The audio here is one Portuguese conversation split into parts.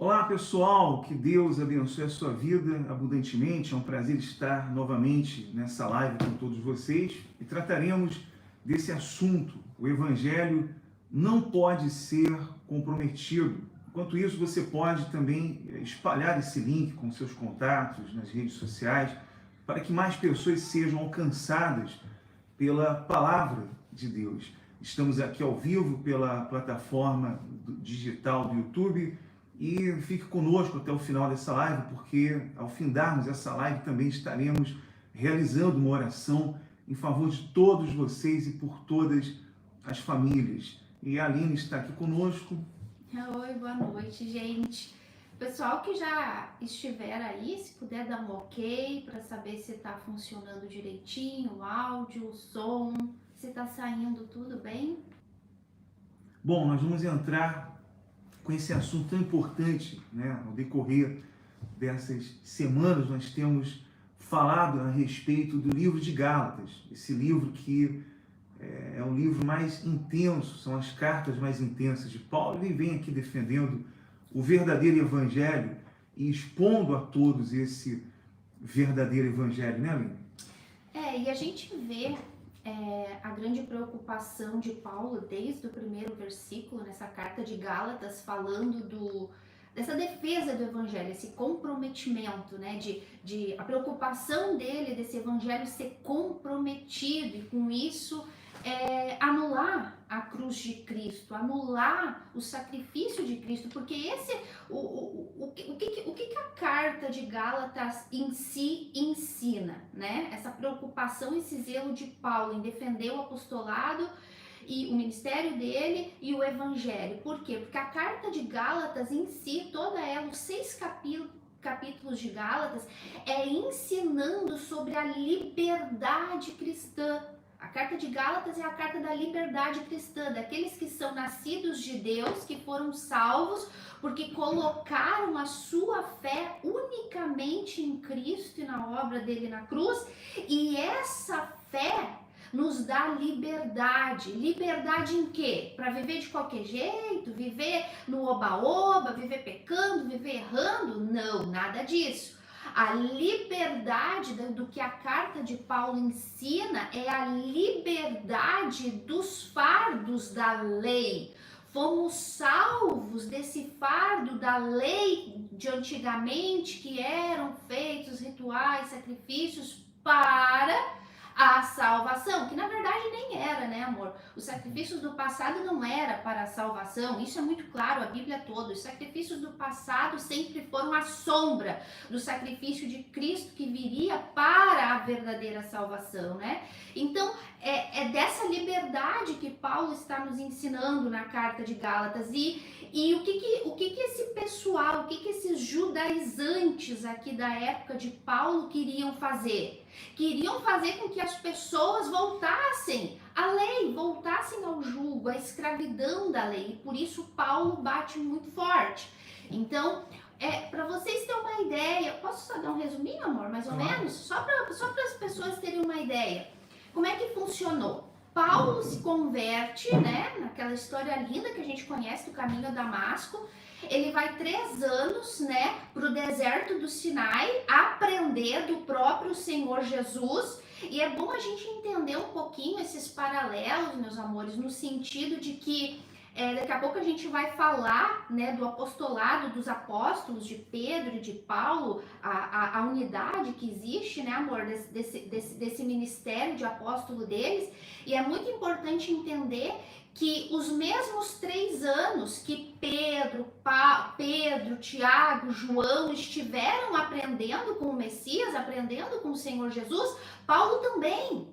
Olá pessoal, que Deus abençoe a sua vida abundantemente. É um prazer estar novamente nessa live com todos vocês e trataremos desse assunto. O Evangelho não pode ser comprometido. Enquanto isso, você pode também espalhar esse link com seus contatos nas redes sociais para que mais pessoas sejam alcançadas pela palavra de Deus. Estamos aqui ao vivo pela plataforma digital do YouTube. E fique conosco até o final dessa live, porque ao findarmos essa live também estaremos realizando uma oração em favor de todos vocês e por todas as famílias. E a Aline está aqui conosco. Oi, boa noite, gente. Pessoal que já estiver aí, se puder dar um ok para saber se está funcionando direitinho, o áudio, o som, se está saindo tudo bem. Bom, nós vamos entrar com esse assunto tão importante, né? Ao decorrer dessas semanas, nós temos falado a respeito do livro de Gálatas, esse livro que é o livro mais intenso, são as cartas mais intensas de Paulo. Ele vem aqui defendendo o verdadeiro evangelho e expondo a todos esse verdadeiro evangelho, né, Aline? E a gente vê a grande preocupação de Paulo desde o primeiro versículo nessa carta de Gálatas, falando dessa defesa do evangelho, esse comprometimento, né, de a preocupação dele desse evangelho ser comprometido e com isso anular a cruz de Cristo, anular o sacrifício de Cristo, porque esse o que a carta de Gálatas em si ensina, né? Essa preocupação, esse zelo de Paulo em defender o apostolado e o ministério dele e o evangelho. Por quê? Porque a carta de Gálatas em si, toda ela, os 6 capítulos de Gálatas, é ensinando sobre a liberdade cristã. A carta de Gálatas é a carta da liberdade cristã, daqueles que são nascidos de Deus, que foram salvos porque colocaram a sua fé unicamente em Cristo e na obra dele na cruz, e essa fé nos dá liberdade. Liberdade em quê? Para viver de qualquer jeito? Viver no oba-oba? Viver pecando? Viver errando? Não, nada disso. A liberdade do que a carta de Paulo ensina é a liberdade dos fardos da lei. Fomos salvos desse fardo da lei de antigamente, que eram feitos rituais, sacrifícios para a salvação, que na verdade nem era, né, amor? Os sacrifícios do passado não era para a salvação, isso é muito claro, a Bíblia toda. Os sacrifícios do passado sempre foram a sombra do sacrifício de Cristo que viria para a verdadeira salvação, né? Então, é dessa liberdade que Paulo está nos ensinando na carta de Gálatas. E o que esse pessoal, o que esses judaizantes aqui da época de Paulo queriam fazer? Queriam fazer com que as pessoas voltassem à lei, voltassem ao jugo, à escravidão da lei. E por isso Paulo bate muito forte. Então, para vocês terem uma ideia, posso só dar um resuminho, amor, mais ou menos? Só para as pessoas terem uma ideia. Como é que funcionou? Paulo se converte, né, naquela história linda que a gente conhece do caminho a Damasco. Ele vai 3 anos, né, para o deserto do Sinai, aprender do próprio Senhor Jesus. E é bom a gente entender um pouquinho esses paralelos, meus amores, no sentido de que daqui a pouco a gente vai falar, né, do apostolado dos apóstolos, de Pedro e de Paulo, a unidade que existe, né, amor, desse ministério de apóstolo deles. E é muito importante entender que os mesmos 3 anos que Pedro, Tiago, João estiveram aprendendo com o Messias, aprendendo com o Senhor Jesus, Paulo também.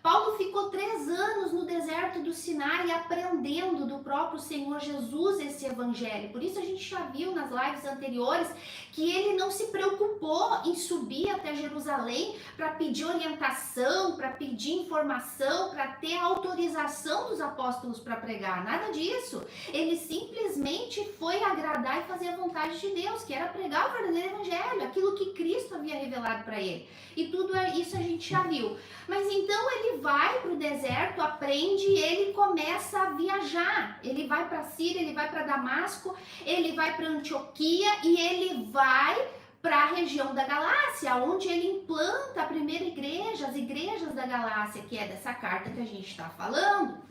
Paulo ficou 3 anos no deserto do Sinai aprendendo do próprio Senhor Jesus esse evangelho. Por isso a gente já viu nas lives anteriores que ele não se preocupou em subir até Jerusalém para pedir orientação, para pedir informação, para ter autorização dos apóstolos para pregar. Nada disso. Ele simplesmente foi agradar e fazer a vontade vontade de Deus, que era pregar o verdadeiro evangelho, aquilo que Cristo havia revelado para ele. E tudo isso a gente já viu. Mas então ele vai para o deserto, aprende e ele começa a viajar. Ele vai para Síria, ele vai para Damasco, ele vai para Antioquia e ele vai para a região da Galácia, onde ele implanta a primeira igreja, as igrejas da Galácia, que é dessa carta que a gente está falando.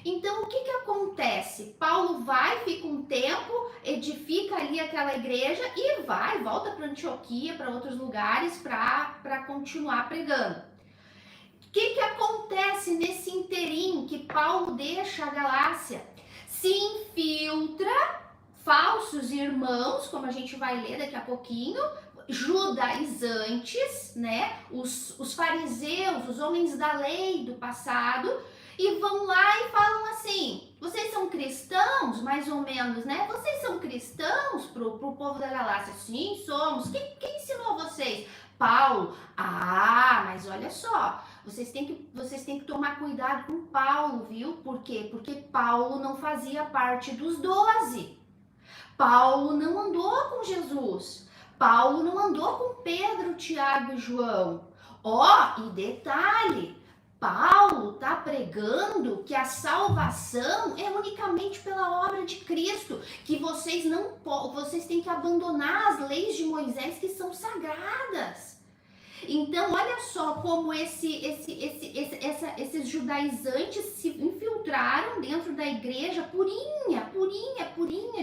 Então, o que acontece? Paulo vai, fica um tempo, edifica ali aquela igreja e volta para Antioquia, para outros lugares, para continuar pregando. O que acontece nesse interim que Paulo deixa a Galácia? Se infiltra falsos irmãos, como a gente vai ler daqui a pouquinho, judaizantes, né? Os fariseus, os homens da lei do passado, e vão lá e falam assim: vocês são cristãos, mais ou menos, né? Vocês são cristãos pro povo da Galácia? Sim, somos. Quem ensinou vocês? Paulo. Ah, mas olha só, vocês têm que tomar cuidado com Paulo, viu? Por quê? Porque Paulo não fazia parte dos 12. Paulo não andou com Jesus. Paulo não andou com Pedro, Tiago e João. E detalhe, Paulo está pregando que a salvação é unicamente pela obra de Cristo, que vocês têm que abandonar as leis de Moisés, que são sagradas. Então, olha só como esses judaizantes se infiltraram dentro da igreja purinha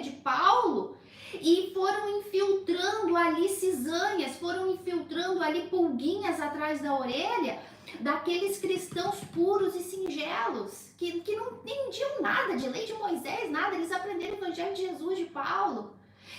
de Paulo, e foram infiltrando ali cisanhas, foram infiltrando ali pulguinhas atrás da orelha daqueles cristãos puros e singelos, que não entendiam nada de lei de Moisés, nada, eles aprenderam o evangelho de Jesus, de Paulo.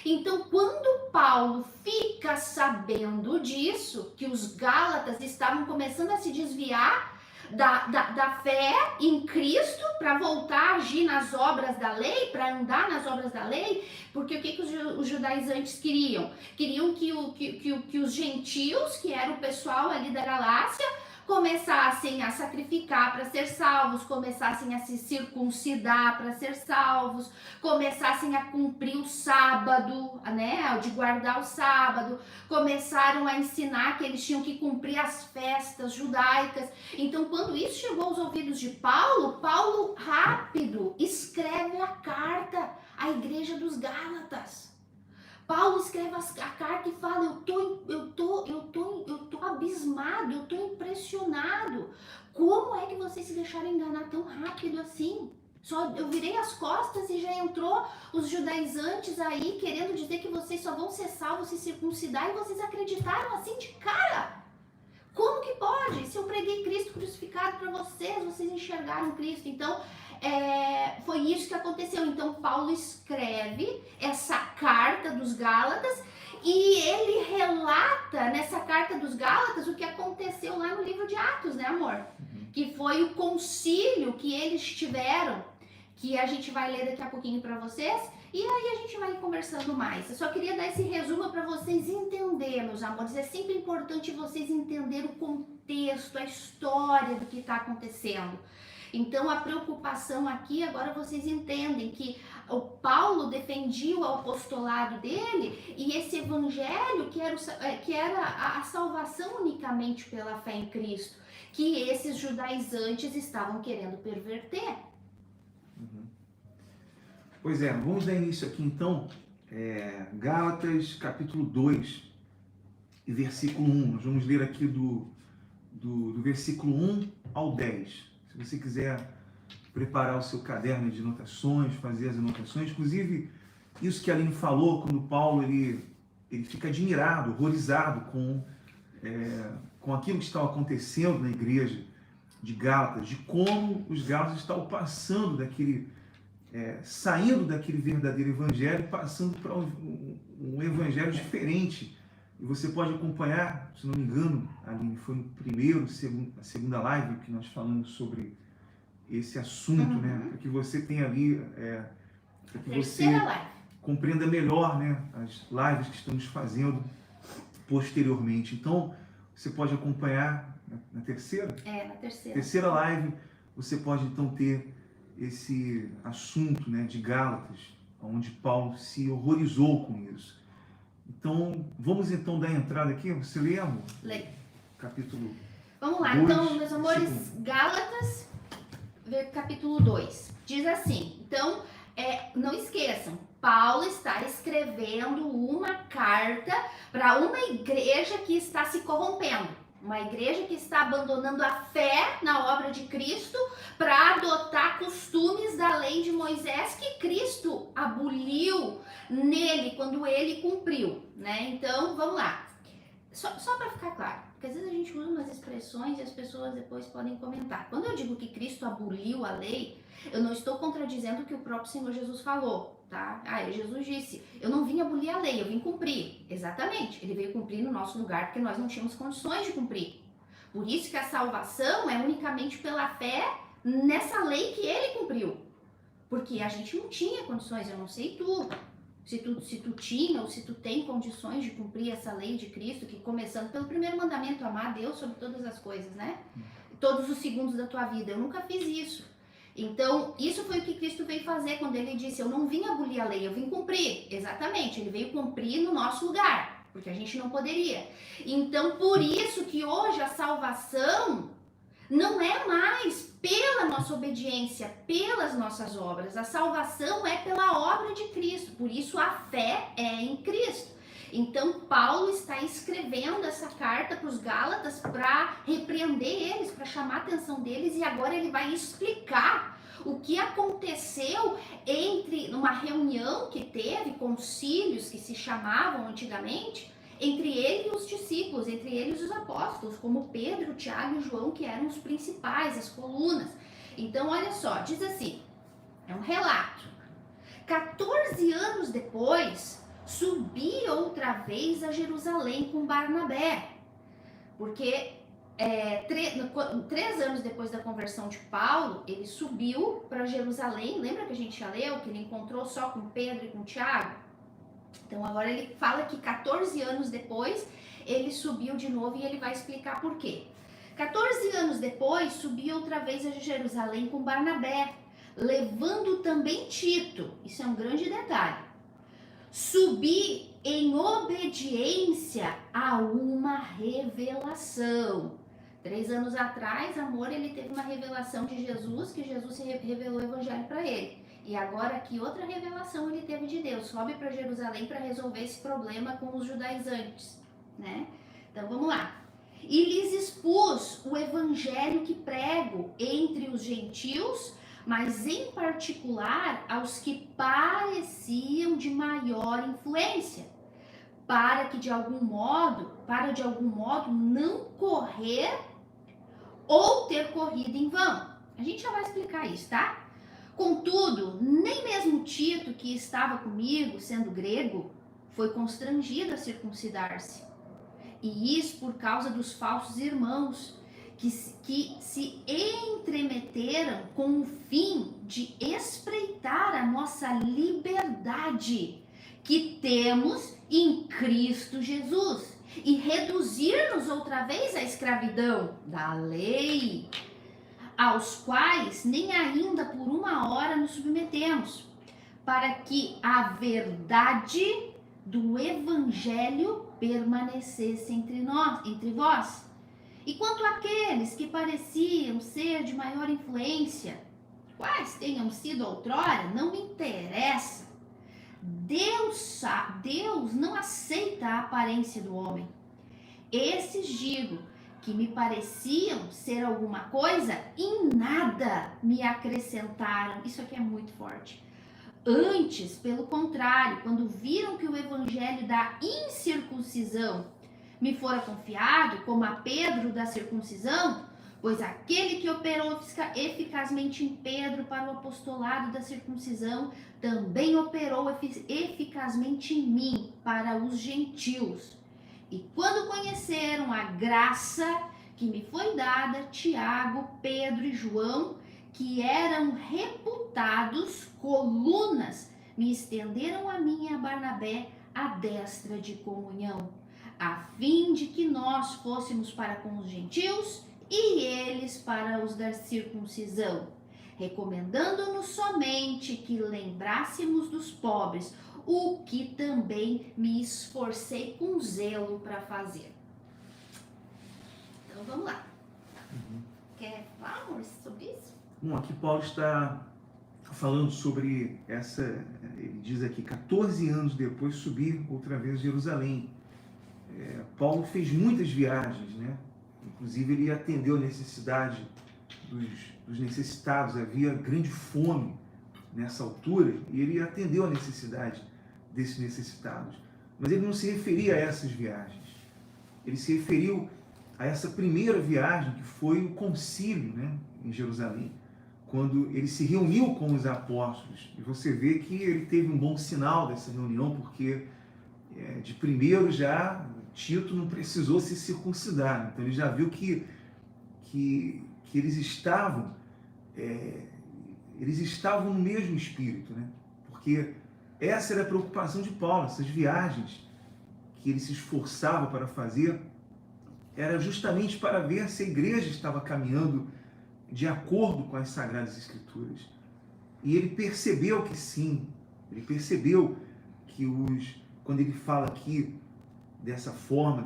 Então, quando Paulo fica sabendo disso, que os gálatas estavam começando a se desviar da fé em Cristo para voltar a agir nas obras da lei, para andar nas obras da lei, porque o que os judaizantes queriam? Queriam que os gentios, que era o pessoal ali da Galácia, começassem a sacrificar para ser salvos, começassem a se circuncidar para ser salvos, começassem a cumprir o sábado, né, de guardar o sábado, começaram a ensinar que eles tinham que cumprir as festas judaicas. Então, quando isso chegou aos ouvidos de Paulo, Paulo rápido escreve a carta à igreja dos Gálatas. Paulo escreve a carta e fala: eu tô abismado, eu tô impressionado. Como é que vocês se deixaram enganar tão rápido assim? Eu virei as costas e já entrou os judaizantes aí querendo dizer que vocês só vão ser salvos se circuncidar, e vocês acreditaram assim de cara. Como que pode? Se eu preguei Cristo crucificado para vocês enxergaram Cristo. Então, foi isso que aconteceu. Então, Paulo escreve essa carta dos Gálatas e ele relata nessa carta dos Gálatas o que aconteceu lá no livro de Atos, né, amor? Que foi o concílio que eles tiveram, que a gente vai ler daqui a pouquinho para vocês, e aí a gente vai conversando mais. Eu só queria dar esse resumo para vocês entenderem, meus amores. É sempre importante vocês entenderem o contexto, a história do que está acontecendo. Então, a preocupação aqui, agora vocês entendem que o Paulo defendia o apostolado dele e esse evangelho que era a salvação unicamente pela fé em Cristo, que esses judaizantes estavam querendo perverter. Pois é, vamos dar início aqui então, Gálatas capítulo 2 e versículo 1. Nós vamos ler aqui do versículo 1 ao 10. Se você quiser preparar o seu caderno de anotações, fazer as anotações, inclusive isso que a Aline falou, quando Paulo ele fica admirado, horrorizado com aquilo que estava acontecendo na igreja de Gálatas, de como os Gálatas estavam passando saindo daquele verdadeiro evangelho, passando para um evangelho diferente. E você pode acompanhar, se não me engano, Aline, foi no a segunda live que nós falamos sobre esse assunto, né? Para que você tenha ali, para que você compreenda melhor, né, as lives que estamos fazendo posteriormente. Então, você pode acompanhar na terceira? Na terceira. Terceira live, você pode então ter esse assunto, né, de Gálatas, onde Paulo se horrorizou com isso. Então, vamos então dar entrada aqui. Você lê, amor? Lê. Capítulo. Vamos lá, 2, então, meus amores, versículo. Gálatas, capítulo 2. Diz assim, então, não esqueçam, Paulo está escrevendo uma carta para uma igreja que está se corrompendo. Uma igreja que está abandonando a fé na obra de Cristo para adotar costumes da lei de Moisés que Cristo aboliu nele quando ele cumpriu, né? Então, vamos lá. Só para ficar claro, porque às vezes a gente usa umas expressões e as pessoas depois podem comentar. Quando eu digo que Cristo aboliu a lei, eu não estou contradizendo o que o próprio Senhor Jesus falou, tá? Jesus disse, eu não vim abolir a lei, eu vim cumprir. Exatamente, ele veio cumprir no nosso lugar porque nós não tínhamos condições de cumprir. Por isso que a salvação é unicamente pela fé nessa lei que ele cumpriu. Porque a gente não tinha condições, eu não sei tu. Se tu tinha ou se tu tem condições de cumprir essa lei de Cristo, que começando pelo primeiro mandamento, amar a Deus sobre todas as coisas, né? Todos os segundos da tua vida. Eu nunca fiz isso. Então, isso foi o que Cristo veio fazer quando ele disse, eu não vim abolir a lei, eu vim cumprir. Exatamente, ele veio cumprir no nosso lugar, porque a gente não poderia. Então, por isso que hoje a salvação não é mais pela nossa obediência, pelas nossas obras. A salvação é pela obra de Cristo. Por isso a fé é em Cristo. Então Paulo está escrevendo essa carta para os Gálatas para repreender eles, para chamar a atenção deles, e agora ele vai explicar o que aconteceu numa reunião que teve, concílios que se chamavam antigamente, entre ele e os discípulos, entre eles os apóstolos, como Pedro, Tiago e João, que eram os principais, as colunas. Então, olha só, diz assim, é um relato. 14 anos depois, subi outra vez a Jerusalém com Barnabé, porque 3 anos depois da conversão de Paulo, ele subiu para Jerusalém. Lembra que a gente já leu que ele encontrou só com Pedro e com Tiago? Então agora ele fala que 14 anos depois ele subiu de novo e ele vai explicar por quê. 14 anos depois subi outra vez a Jerusalém com Barnabé, levando também Tito. Isso é um grande detalhe. Subi em obediência a uma revelação. 3 anos atrás, amor, ele teve uma revelação de Jesus, que Jesus se revelou o evangelho para ele. E agora aqui outra revelação ele teve de Deus. Sobe para Jerusalém para resolver esse problema com os judaizantes, né? Então vamos lá. E lhes expus o evangelho que prego entre os gentios, mas em particular aos que pareciam de maior influência, para de algum modo não correr ou ter corrido em vão. A gente já vai explicar isso, tá? Contudo, nem mesmo Tito, que estava comigo, sendo grego, foi constrangido a circuncidar-se. E isso por causa dos falsos irmãos, que se entremeteram com o fim de espreitar a nossa liberdade que temos em Cristo Jesus e reduzir-nos outra vez à escravidão da lei, aos quais nem ainda por uma hora nos submetemos, para que a verdade do evangelho permanecesse entre vós. E quanto àqueles que pareciam ser de maior influência, quais tenham sido outrora, não me interessa. Deus não aceita a aparência do homem. Esses digo que me pareciam ser alguma coisa, em nada me acrescentaram. Isso aqui é muito forte. Antes, pelo contrário, quando viram que o evangelho da incircuncisão me fora confiado, como a Pedro da circuncisão, pois aquele que operou eficazmente em Pedro para o apostolado da circuncisão, também operou eficazmente em mim para os gentios. E quando conheceram a graça que me foi dada, Tiago, Pedro e João, que eram reputados colunas, me estenderam a mim e a Barnabé a destra de comunhão, a fim de que nós fôssemos para com os gentios e eles para os da circuncisão. recomendando-nos somente que lembrássemos dos pobres, o que também me esforcei com zelo para fazer. Então vamos lá. Quer falar, amor, sobre isso? Bom, aqui Paulo está falando sobre essa, ele diz aqui, 14 anos depois subir outra vez a Jerusalém. Paulo fez muitas viagens, né? Inclusive ele atendeu a necessidade dos necessitados, havia grande fome nessa altura e ele atendeu a necessidade desses necessitados. Mas ele não se referia a essas viagens, ele se referiu a essa primeira viagem que foi o concílio, né, em Jerusalém, quando ele se reuniu com os apóstolos. E você vê que ele teve um bom sinal dessa reunião, porque de primeiro já Tito não precisou se circuncidar. Então ele já viu que eles estavam no mesmo espírito, né? Porque essa era a preocupação de Paulo, essas viagens que ele se esforçava para fazer, era justamente para ver se a igreja estava caminhando de acordo com as Sagradas Escrituras. E ele percebeu que sim, ele percebeu que quando ele fala aqui dessa forma,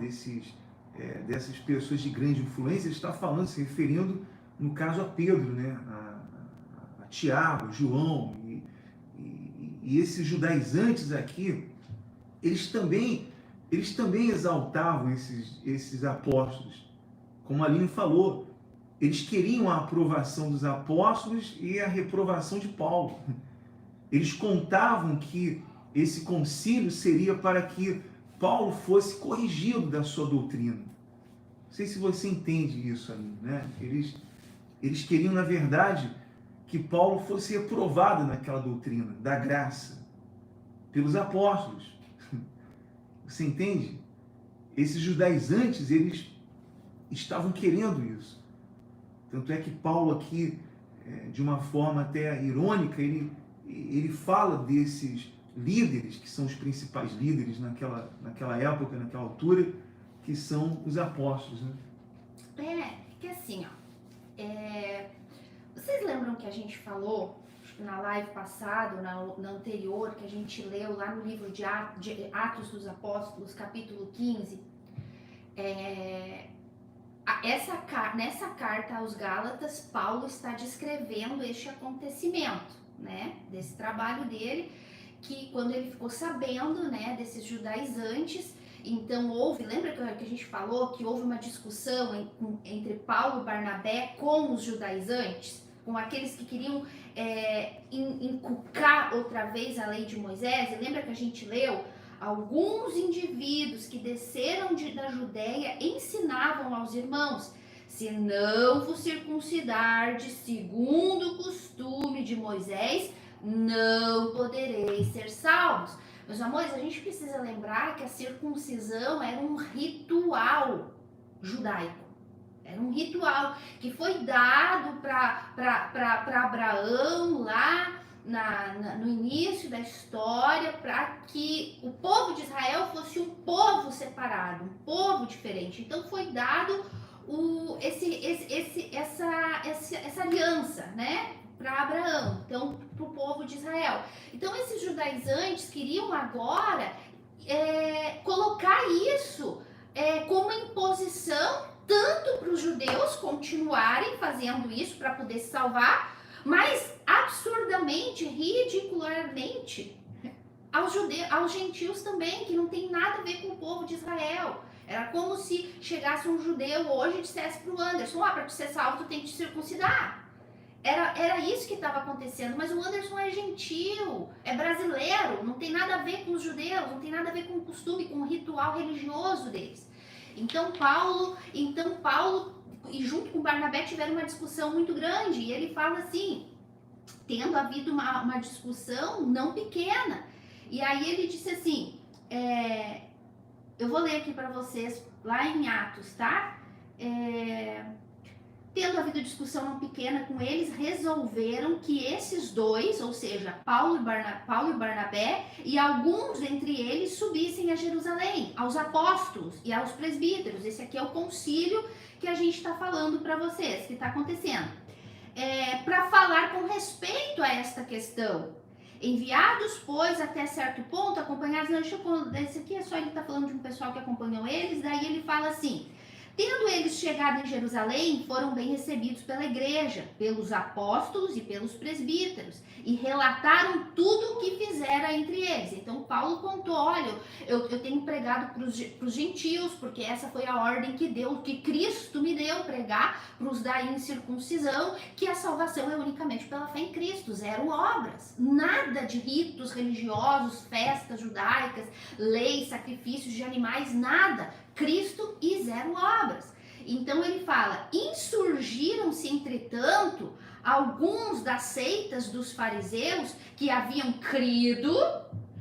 dessas pessoas de grande influência, ele está falando, se referindo, no caso, a Pedro, né? a Tiago, a João, e esses judaizantes aqui, eles também exaltavam esses apóstolos. Como a Aline falou, eles queriam a aprovação dos apóstolos e a reprovação de Paulo. Eles contavam que esse concílio seria para que Paulo fosse corrigido da sua doutrina. Não sei se você entende isso, Aline, né? Eles queriam, na verdade, que Paulo fosse reprovado naquela doutrina da graça pelos apóstolos. Você entende? Esses judaizantes, eles estavam querendo isso. Tanto é que Paulo aqui, de uma forma até irônica, ele fala desses líderes, que são os principais líderes naquela época, naquela altura, que são os apóstolos, né? Que assim, vocês lembram que a gente falou, acho que na live passada, na anterior, que a gente leu lá no livro de Atos dos Apóstolos, capítulo 15, nessa carta aos Gálatas, Paulo está descrevendo este acontecimento, né, desse trabalho dele, que quando ele ficou sabendo, né, desses judaizantes, então lembra que a gente falou que houve uma discussão entre Paulo e Barnabé com os judaizantes, com aqueles que queriam inculcar outra vez a lei de Moisés? E lembra que a gente leu? Alguns indivíduos que desceram da Judéia ensinavam aos irmãos: se não vos circuncidardes segundo o costume de Moisés, não podereis ser salvos. Meus amores, a gente precisa lembrar que a circuncisão era um ritual judaico. Era um ritual que foi dado para Abraão lá no início da história, para que o povo de Israel fosse um povo separado, um povo diferente. Então foi dado essa aliança, né, para Abraão, então para o povo de Israel. Então esses judaizantes queriam agora colocar isso como imposição, tanto para os judeus continuarem fazendo isso para poder se salvar, mas absurdamente, ridicularmente, aos gentios também, que não tem nada a ver com o povo de Israel. Era como se chegasse um judeu hoje e dissesse para o Anderson: para ser salvo tu tem que te circuncidar. Era isso que estava acontecendo, mas o Anderson é gentil, é brasileiro, não tem nada a ver com os judeus, não tem nada a ver com o costume, com o ritual religioso deles. Então Paulo e junto com Barnabé tiveram uma discussão muito grande, e ele fala assim, tendo havido uma discussão não pequena, e aí ele disse assim, eu vou ler aqui para vocês lá em Atos, tá? Tendo havido discussão não pequena com eles, resolveram que esses dois, ou seja, Paulo e Barnabé, e alguns entre eles subissem a Jerusalém, aos apóstolos e aos presbíteros. Esse aqui é o concílio que a gente está falando para vocês, que está acontecendo. para falar com respeito a esta questão. Enviados, pois, até certo ponto, acompanhados, esse aqui é só ele tá falando de um pessoal que acompanhou eles, daí ele fala assim: tendo eles chegado em Jerusalém, foram bem recebidos pela igreja, pelos apóstolos e pelos presbíteros, e relataram tudo o que fizera entre eles. Então Paulo contou: olha, eu tenho pregado para os gentios, porque essa foi a ordem que Cristo me deu, pregar para os da incircuncisão, que a salvação é unicamente pela fé em Cristo, zero obras, nada de ritos religiosos, festas judaicas, leis, sacrifícios de animais, nada. Cristo e zero obras. Então ele fala: insurgiram-se, entretanto, alguns das seitas dos fariseus que haviam crido,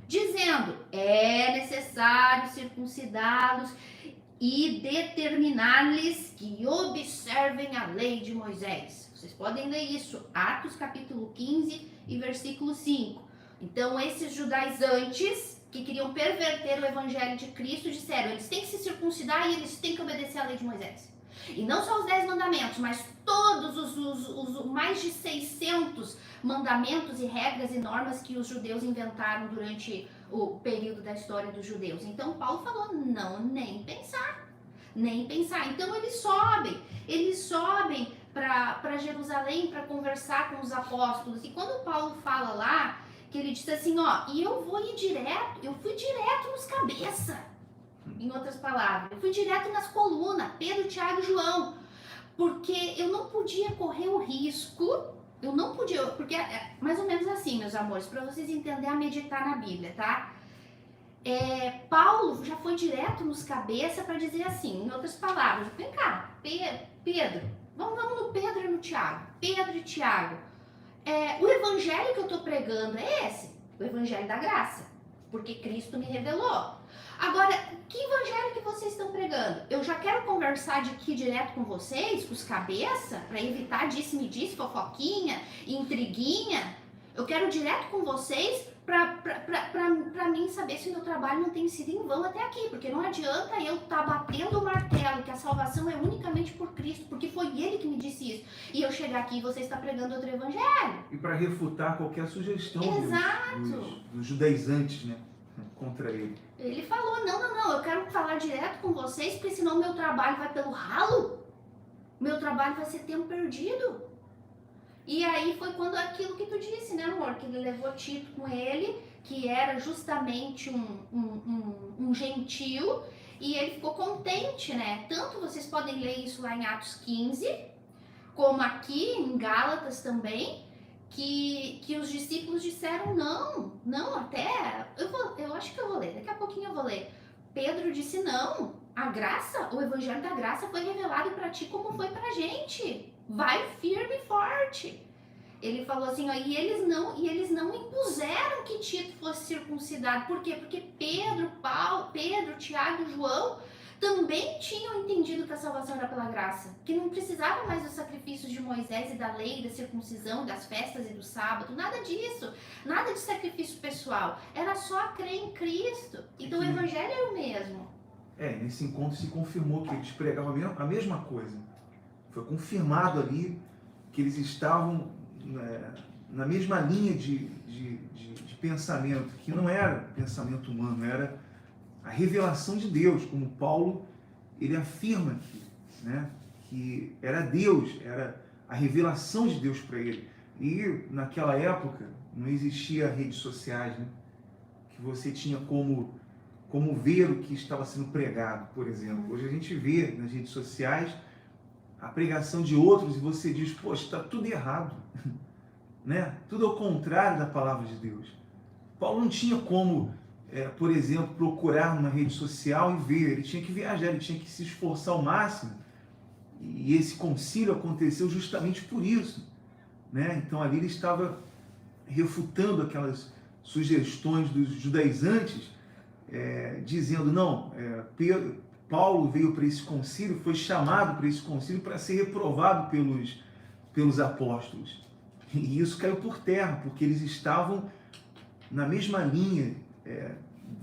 dizendo: é necessário circuncidá-los e determinar-lhes que observem a lei de Moisés. Vocês podem ler isso, Atos capítulo 15 e versículo 5. Então esses judaizantes que queriam perverter o evangelho de Cristo, disseram: eles têm que se circuncidar e eles têm que obedecer à lei de Moisés. E não só os 10 mandamentos, mas todos os mais de 600 mandamentos e regras e normas que os judeus inventaram durante o período da história dos judeus. Então Paulo falou: não, nem pensar, nem pensar. Então eles sobem para Jerusalém para conversar com os apóstolos. E quando Paulo fala lá, que ele disse assim, ó, e eu fui direto nos cabeça, em outras palavras, eu fui direto nas colunas, Pedro, Tiago e João, porque eu não podia correr o risco, porque é mais ou menos assim, meus amores, para vocês entenderem a meditar na Bíblia, tá? Paulo já foi direto nos cabeça para dizer assim, em outras palavras: vem cá, Pedro, vamos no Pedro e no Tiago, Pedro e Tiago. O evangelho que eu estou pregando é esse, o evangelho da graça, porque Cristo me revelou. Agora, que evangelho que vocês estão pregando? Eu já quero conversar aqui direto com vocês, com os cabeça, para evitar disse-me-disse, fofoquinha, intriguinha. Eu quero direto com vocês para mim saber se o meu trabalho não tem sido em vão até aqui, porque não adianta eu estar batendo o martelo que a salvação é unicamente por Cristo, porque foi Ele que me disse isso, e eu chegar aqui e você está pregando outro evangelho. E para refutar qualquer sugestão dos judaizantes, né, contra ele. Ele falou: não, eu quero falar direto com vocês, porque senão meu trabalho vai pelo ralo, meu trabalho vai ser tempo perdido. E aí foi quando aquilo que tu disse, né, amor? Que ele levou Tito com ele, que era justamente um gentio, e ele ficou contente, né? Tanto vocês podem ler isso lá em Atos 15, como aqui em Gálatas também, que os discípulos disseram não, até, eu acho que eu vou ler, daqui a pouquinho eu vou ler. Pedro disse: não, a graça, o evangelho da graça foi revelado para ti como foi pra gente. Vai firme e forte. Ele falou assim, ó, e eles não impuseram que Tito fosse circuncidado. Por quê? Porque Pedro, Tiago e João também tinham entendido que a salvação era pela graça, que não precisava mais dos sacrifícios de Moisés e da lei, da circuncisão, das festas e do sábado, nada disso, nada de sacrifício pessoal, era só crer em Cristo. Então o evangelho é o mesmo. Nesse encontro se confirmou que eles pregavam a mesma coisa. Foi confirmado ali que eles estavam na mesma linha de pensamento, que não era pensamento humano, era a revelação de Deus, como Paulo ele afirma aqui, né? Que era Deus, era a revelação de Deus para ele. E naquela época não existia redes sociais, né? Que você tinha como ver o que estava sendo pregado, por exemplo. Hoje a gente vê nas redes sociais a pregação de outros e você diz: poxa, está tudo errado, né? Tudo ao contrário da palavra de Deus. Paulo não tinha como, por exemplo, procurar numa rede social e ver, ele tinha que viajar, ele tinha que se esforçar ao máximo, e esse concílio aconteceu justamente por isso, né? Então ali ele estava refutando aquelas sugestões dos judaizantes, dizendo: não, Paulo veio para esse concílio, foi chamado para esse concílio para ser reprovado pelos apóstolos. E isso caiu por terra, porque eles estavam na mesma linha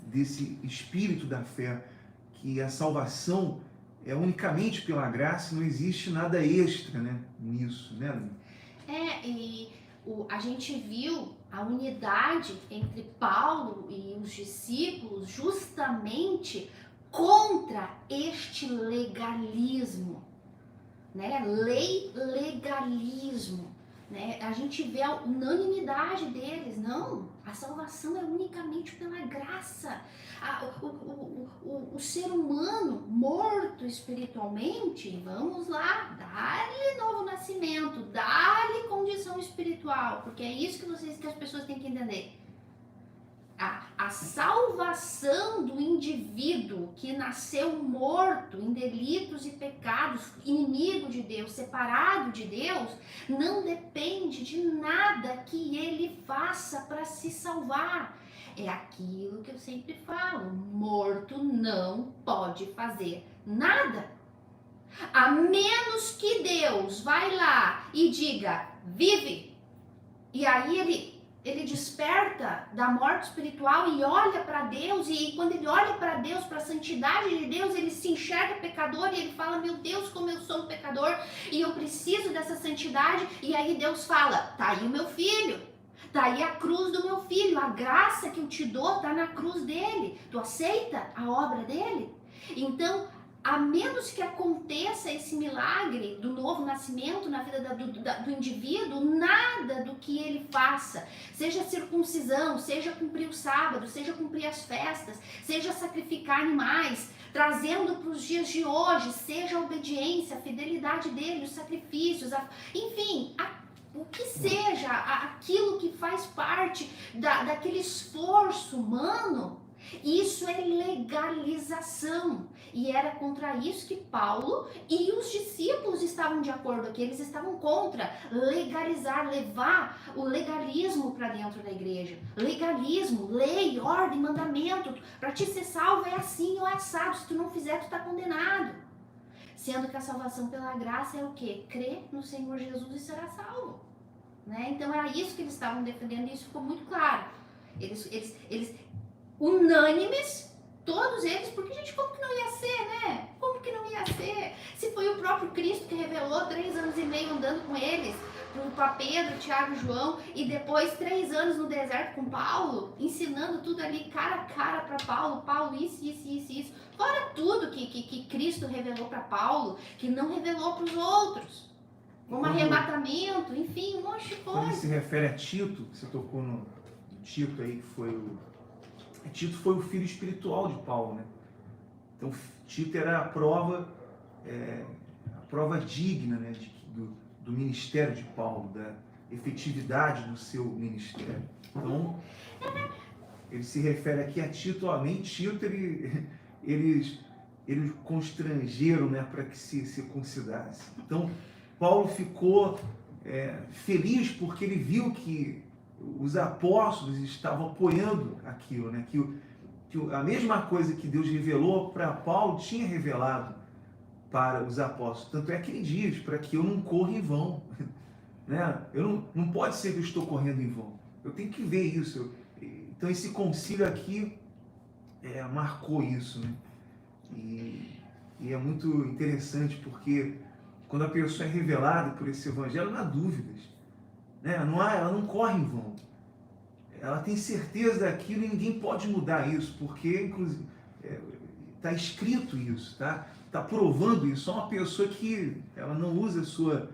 desse espírito da fé, que a salvação é unicamente pela graça, não existe nada extra, né, nisso, né? A gente viu a unidade entre Paulo e os discípulos justamente contra este legalismo, né? Legalismo, né? A gente vê a unanimidade deles. Não, a salvação é unicamente pela graça. O ser humano morto espiritualmente, vamos lá, dá-lhe novo nascimento, dá-lhe condição espiritual, porque é isso que as pessoas têm que entender. A salvação do indivíduo que nasceu morto em delitos e pecados, inimigo de Deus, separado de Deus, não depende de nada que ele faça para se salvar. É aquilo que eu sempre falo: morto não pode fazer nada. A menos que Deus vai lá e diga, vive, e aí ele desperta da morte espiritual e olha para Deus, e quando ele olha para Deus, para a santidade de Deus, ele se enxerga pecador e ele fala: meu Deus, como eu sou um pecador e eu preciso dessa santidade. E aí Deus fala: tá aí o meu filho, tá aí a cruz do meu filho, a graça que eu te dou tá na cruz dele, tu aceita a obra dele? Então, a menos que aconteça esse milagre do novo nascimento na vida do indivíduo, nada do que ele faça, seja circuncisão, seja cumprir o sábado, seja cumprir as festas, seja sacrificar animais, trazendo para os dias de hoje, seja a obediência, a fidelidade dele, os sacrifícios, enfim, o que seja, aquilo que faz parte daquele esforço humano, isso é legalização. E era contra isso que Paulo e os discípulos estavam de acordo aqui. Eles estavam contra legalizar, levar o legalismo para dentro da igreja. Legalismo, lei, ordem, mandamento. Para te ser salvo é assim ou é assado. Se tu não fizer, tu está condenado. Sendo que a salvação pela graça é o quê? Crer no Senhor Jesus e será salvo. Né? Então era isso que eles estavam defendendo e isso ficou muito claro. Eles unânimes, todos eles, porque, gente, como que não ia ser, né? Como que não ia ser? Se foi o próprio Cristo que revelou 3 anos e meio andando com eles, para Pedro, Tiago e João, e depois 3 anos no deserto com Paulo, ensinando tudo ali cara a cara para Paulo, isso. Fora tudo que Cristo revelou para Paulo, que não revelou para os outros. Como arrebatamento, enfim, um monte de coisa. Quando se refere a Tito, você tocou no Tito aí, que foi Tito foi o filho espiritual de Paulo, né? Então Tito era a prova digna, né, do ministério de Paulo, da efetividade do seu ministério. Então ele se refere aqui a Tito, nem Tito eles constrangeram, né, para que se circuncidasse. Então Paulo ficou feliz porque ele viu que os apóstolos estavam apoiando aquilo, né? Que a mesma coisa que Deus revelou para Paulo tinha revelado para os apóstolos. Tanto é que ele diz: para que eu não corra em vão. Né? Não pode ser que eu estou correndo em vão. Eu tenho que ver isso. Então esse concílio aqui marcou isso, né? E é muito interessante porque quando a pessoa é revelada por esse evangelho, não há dúvidas. Né? Ela não corre em vão. Ela tem certeza daquilo e ninguém pode mudar isso, porque inclusive está escrito isso, tá provando isso. Só uma pessoa que ela não usa a sua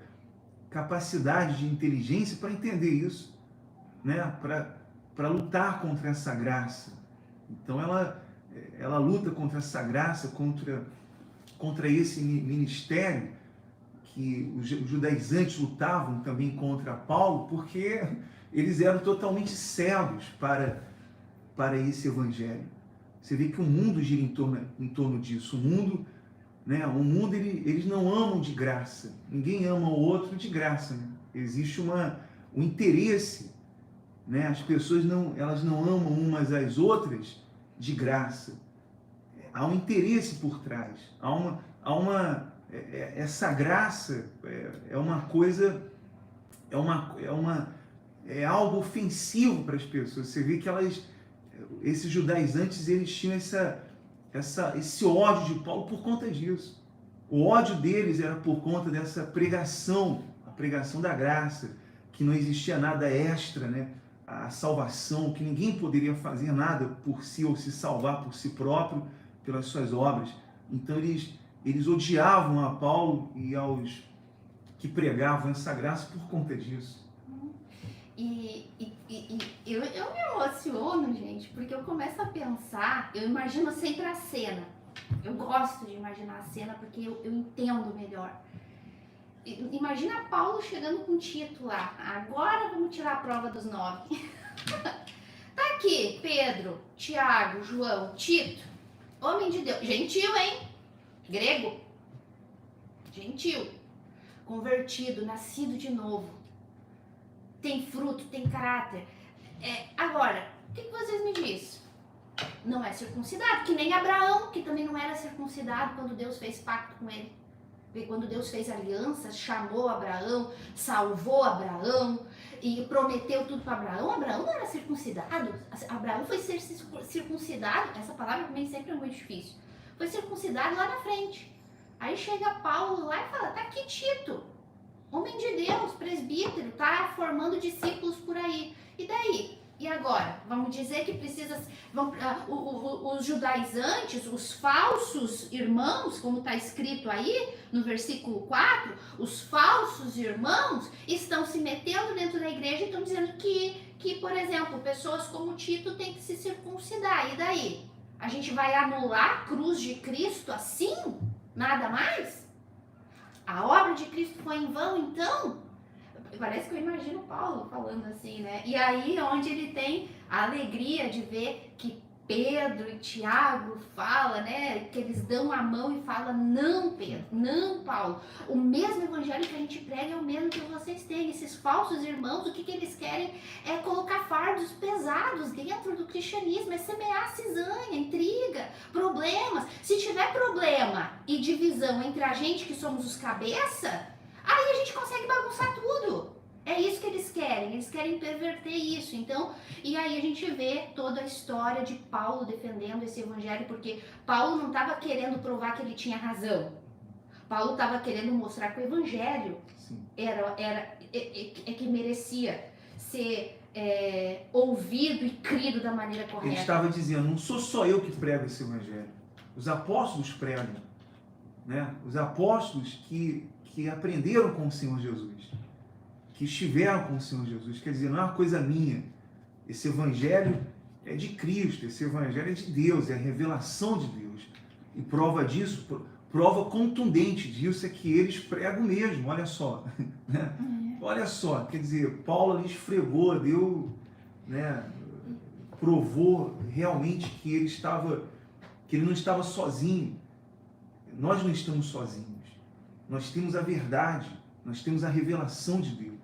capacidade de inteligência para entender isso, né? Para lutar contra essa graça. Então ela luta contra essa graça, contra esse ministério, que os judaizantes lutavam também contra Paulo, porque eles eram totalmente cegos para esse evangelho. Você vê que o mundo gira em torno disso. O mundo, né, eles não amam de graça. Ninguém ama o outro de graça. Né? Existe um interesse. Né? As pessoas elas não amam umas às outras de graça. Há um interesse por trás. Essa graça é uma coisa, é algo ofensivo para as pessoas. Você vê que esses judaizantes, eles tinham esse ódio de Paulo por conta disso. O ódio deles era por conta dessa pregação, a pregação da graça, que não existia nada extra, né? A salvação, que ninguém poderia fazer nada por si ou se salvar por si próprio, pelas suas obras. Então eles odiavam a Paulo e aos que pregavam essa graça por conta disso. E eu me emociono, gente, porque eu começo a pensar, eu imagino sempre a cena. Eu gosto de imaginar a cena porque eu entendo melhor. Imagina Paulo chegando com Tito lá. Agora vamos tirar a prova dos 9. Tá aqui, Pedro, Tiago, João, Tito, homem de Deus, gentil, hein? Grego, gentil, convertido, nascido de novo, tem fruto, tem caráter. Agora, o que vocês me dizem? Não é circuncidado, que nem Abraão, que também não era circuncidado quando Deus fez pacto com ele. Quando Deus fez aliança, chamou Abraão, salvou Abraão e prometeu tudo para Abraão. Abraão não era circuncidado. Abraão foi ser circuncidado. Essa palavra também sempre é muito difícil. Foi circuncidado lá na frente. Aí chega Paulo lá e fala, tá aqui Tito, homem de Deus, presbítero, tá formando discípulos por aí. E daí? E agora? Vamos dizer que precisa... os judaizantes, os falsos irmãos, como está escrito aí no versículo 4, os falsos irmãos estão se metendo dentro da igreja e estão dizendo que, por exemplo, pessoas como Tito têm que se circuncidar. E daí? A gente vai anular a cruz de Cristo assim? Nada mais? A obra de Cristo foi em vão, então? Parece que eu imagino Paulo falando assim, né? E aí onde ele tem a alegria de ver que Pedro e Tiago falam, né? Que eles dão a mão e falam, não Pedro, não Paulo. O mesmo evangelho que a gente prega é o mesmo que vocês têm. Esses falsos irmãos, o que eles querem é colocar fardos pesados dentro do cristianismo, é semear cisanha, intriga, problemas. Se tiver problema e divisão entre a gente que somos os cabeça... Aí a gente consegue bagunçar tudo. É isso que eles querem perverter isso. Então, e aí a gente vê toda a história de Paulo defendendo esse evangelho, porque Paulo não estava querendo provar que ele tinha razão. Paulo estava querendo mostrar que o evangelho é que merecia ser ouvido e crido da maneira correta. Ele estava dizendo, não sou só eu que prego esse evangelho. Os apóstolos pregam, né? Os apóstolos que aprenderam com o Senhor Jesus, que estiveram com o Senhor Jesus. Quer dizer, não é uma coisa minha. Esse evangelho é de Cristo, esse evangelho é de Deus, é a revelação de Deus. E prova disso, prova contundente disso é que eles pregam mesmo, olha só. Né? Olha só, quer dizer, Paulo ali esfregou, deu, né, provou realmente que ele não estava sozinho. Nós não estamos sozinhos. Nós temos a verdade, nós temos a revelação de Deus.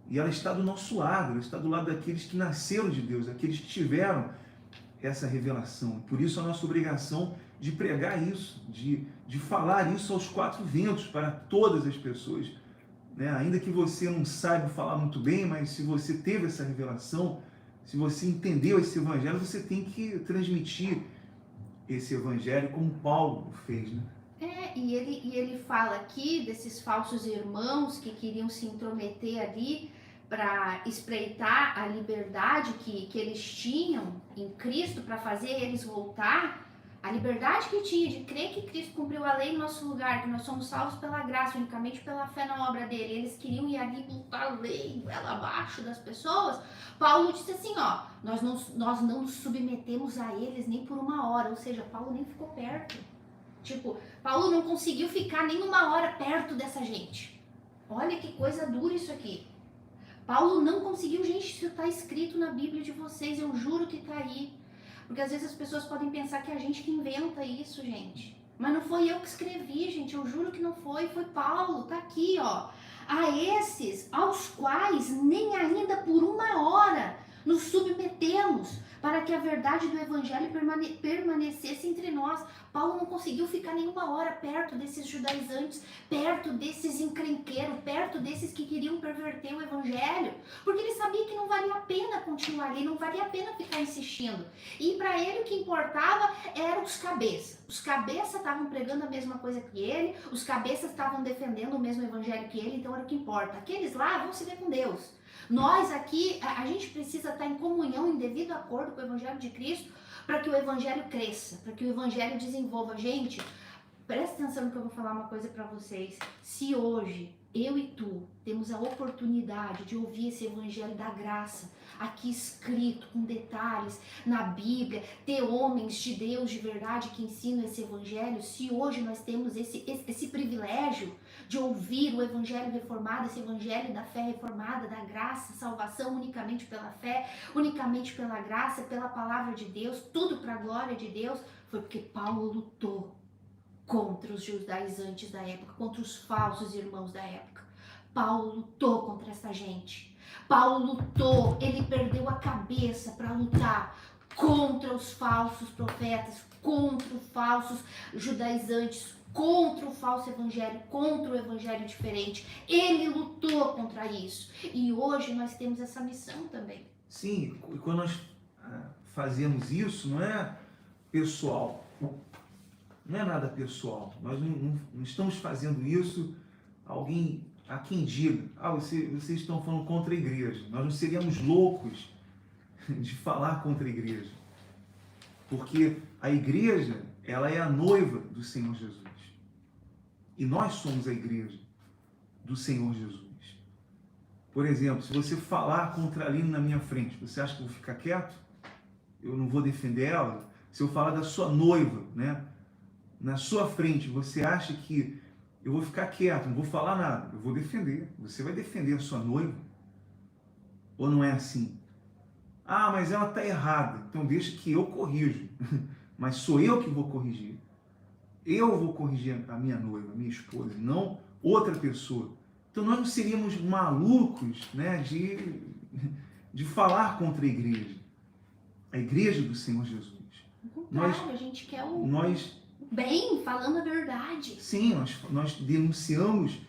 E ela está do nosso lado, ela está do lado daqueles que nasceram de Deus, daqueles que tiveram essa revelação. Por isso a nossa obrigação de pregar isso, de falar isso aos quatro ventos para todas as pessoas. Né? Ainda que você não saiba falar muito bem, mas se você teve essa revelação, se você entendeu esse evangelho, você tem que transmitir esse evangelho como Paulo fez, né? E ele fala aqui desses falsos irmãos que queriam se intrometer ali para espreitar a liberdade que eles tinham em Cristo para fazer eles voltar. A liberdade que tinha de crer que Cristo cumpriu a lei em nosso lugar, que nós somos salvos pela graça, unicamente pela fé na obra dele. Eles queriam ir ali botar a lei ela abaixo das pessoas. Paulo disse assim, ó, nós não nos submetemos a eles nem por uma hora, ou seja, Paulo nem ficou perto. Tipo, Paulo não conseguiu ficar nem uma hora perto dessa gente. Olha que coisa dura isso aqui. Paulo não conseguiu, gente, isso está escrito na Bíblia de vocês, eu juro que está aí. Porque às vezes as pessoas podem pensar que é a gente que inventa isso, gente. Mas não foi eu que escrevi, gente, eu juro que não foi Paulo, tá aqui, ó. A esses, aos quais nem ainda por uma hora nos submetemos, para que a verdade do Evangelho permanecesse entre nós. Paulo não conseguiu ficar nenhuma hora perto desses judaizantes, perto desses encrenqueiros, perto desses que queriam perverter o evangelho, porque ele sabia que não valia a pena continuar ali, não valia a pena ficar insistindo. E para ele o que importava eram os cabeças. Os cabeças estavam pregando a mesma coisa que ele, os cabeças estavam defendendo o mesmo evangelho que ele, então era o que importa. Aqueles lá vão se ver com Deus. Nós aqui, a gente precisa estar em comunhão, em devido acordo com o evangelho de Cristo, para que o evangelho cresça, para que o evangelho desenvolva. Gente, presta atenção no que eu vou falar uma coisa para vocês. Se hoje eu e tu temos a oportunidade de ouvir esse evangelho da graça, aqui escrito com detalhes na Bíblia, ter homens de Deus de verdade que ensinam esse evangelho, se hoje nós temos esse privilégio de ouvir o evangelho reformado, esse evangelho da fé reformada, da graça, salvação unicamente pela fé, unicamente pela graça, pela palavra de Deus, tudo para a glória de Deus, foi porque Paulo lutou contra os judaizantes da época, contra os falsos irmãos da época. Paulo lutou contra essa gente. Paulo lutou, ele perdeu a cabeça para lutar contra os falsos profetas, contra os falsos judaizantes, contra o falso evangelho, contra o evangelho diferente. Ele lutou contra isso. E hoje nós temos essa missão também. Sim, e quando nós fazemos isso, não é pessoal. Não é nada pessoal. Nós não estamos fazendo isso a quem diga, vocês estão falando contra a igreja. Nós não seríamos loucos de falar contra a igreja. Porque a igreja, ela é a noiva do Senhor Jesus. E nós somos a igreja do Senhor Jesus. Por exemplo, se você falar contra a Aline na minha frente, você acha que eu vou ficar quieto? Eu não vou defender ela? Se eu falar da sua noiva, né, na sua frente, você acha que eu vou ficar quieto, não vou falar nada? Eu vou defender. Você vai defender a sua noiva? Ou não é assim? Mas ela está errada, então deixa que eu corrijo. Mas sou eu que vou corrigir. Eu vou corrigir a minha noiva, a minha esposa, não outra pessoa. Então nós não seríamos malucos, né, de falar contra a igreja do Senhor Jesus. A gente quer o bem, falando a verdade. Sim, nós denunciamos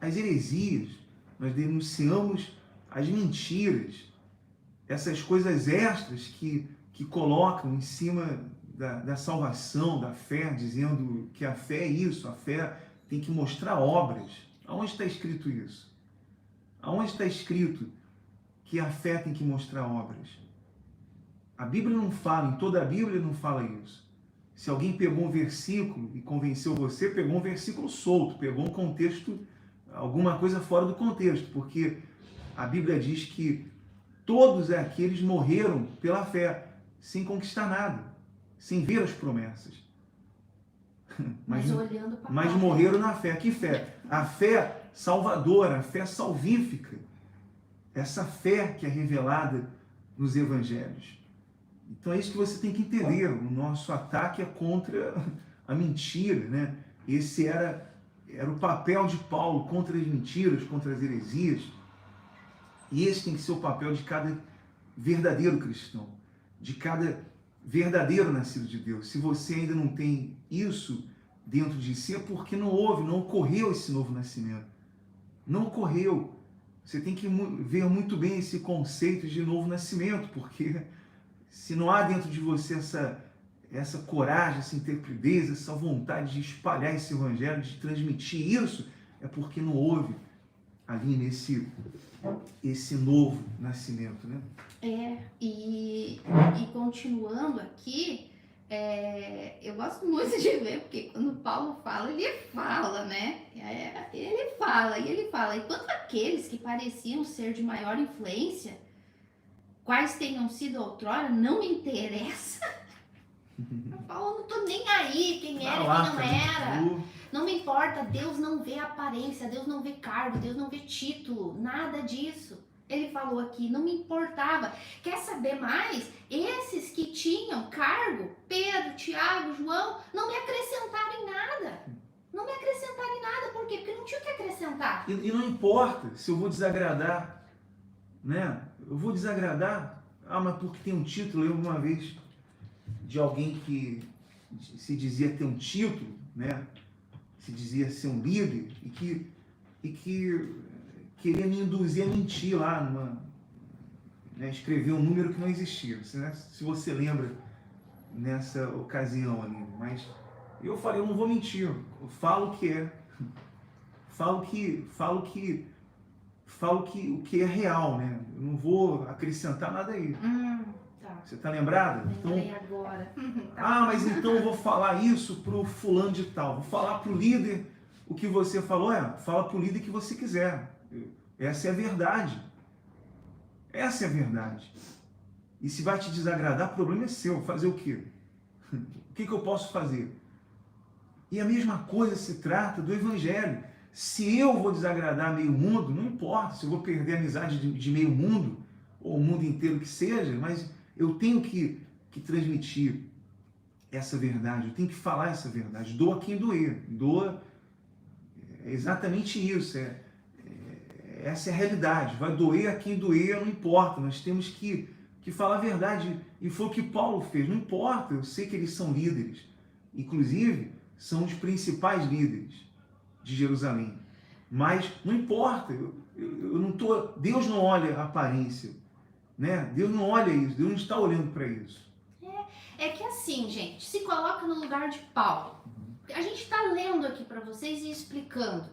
as heresias, nós denunciamos as mentiras, essas coisas extras que colocam em cima da salvação, da fé, dizendo que a fé é isso, a fé tem que mostrar obras. Aonde está escrito isso? Aonde está escrito que a fé tem que mostrar obras? A Bíblia não fala, em toda a Bíblia não fala isso. Se alguém pegou um versículo e convenceu você, pegou um versículo solto, pegou um contexto, alguma coisa fora do contexto, porque a Bíblia diz que todos aqueles morreram pela fé, sem conquistar nada, sem ver as promessas. Mas morreram na fé. Que fé? A fé salvadora, a fé salvífica. Essa fé que é revelada nos evangelhos. Então é isso que você tem que entender. O nosso ataque é contra a mentira, né? Esse era o papel de Paulo contra as mentiras, contra as heresias. E esse tem que ser o papel de cada verdadeiro cristão, de cada verdadeiro nascido de Deus. Se você ainda não tem isso dentro de si, é porque não ocorreu esse novo nascimento. Não ocorreu. Você tem que ver muito bem esse conceito de novo nascimento, porque se não há dentro de você essa coragem, essa intrepidez, essa vontade de espalhar esse evangelho, de transmitir isso, é porque não houve ali esse novo nascimento, né? E continuando aqui, eu gosto muito de ver, porque quando Paulo fala, ele fala, né? Ele fala. Enquanto aqueles que pareciam ser de maior influência, quais tenham sido outrora, não me interessa. Paulo, não tô nem aí quem era e quem não era. Não me importa, Deus não vê aparência, Deus não vê cargo, Deus não vê título, nada disso. Ele falou aqui, não me importava. Quer saber mais? Esses que tinham cargo, Pedro, Tiago, João, não me acrescentaram em nada. Não me acrescentaram em nada, por quê? Porque não tinha o que acrescentar. E não importa se eu vou desagradar, né? Eu vou desagradar, mas porque tem um título. Eu uma vez, de alguém que se dizia ter um título, né? Se dizia ser um líder e que queria me induzir a mentir lá, né? Escrever um número que não existia, né? Se você lembra nessa ocasião ali. Mas eu falei, eu não vou mentir, eu falo o que é, falo o que é real, né? Eu não vou acrescentar nada aí. Tá. Você tá lembrada? Lembrei agora. Mas então eu vou falar isso pro fulano de tal. Vou falar pro líder o que você falou. Fala pro líder que você quiser. Essa é a verdade. Essa é a verdade. E se vai te desagradar, o problema é seu. Fazer o quê? O que eu posso fazer? E a mesma coisa se trata do Evangelho. Se eu vou desagradar meio mundo, não importa se eu vou perder a amizade de meio mundo, ou o mundo inteiro que seja, mas eu tenho que transmitir essa verdade, eu tenho que falar essa verdade. Doa quem doer. Doa é exatamente isso. Essa é a realidade. Vai doer a quem doer, não importa. Nós temos que falar a verdade. E foi o que Paulo fez. Não importa, eu sei que eles são líderes. Inclusive, são os principais líderes de Jerusalém. Mas não importa. Eu não tô, Deus não olha a aparência. Né? Deus não olha isso. Deus não está olhando para isso. É que assim, gente, se coloca no lugar de Paulo. A gente está lendo aqui para vocês e explicando.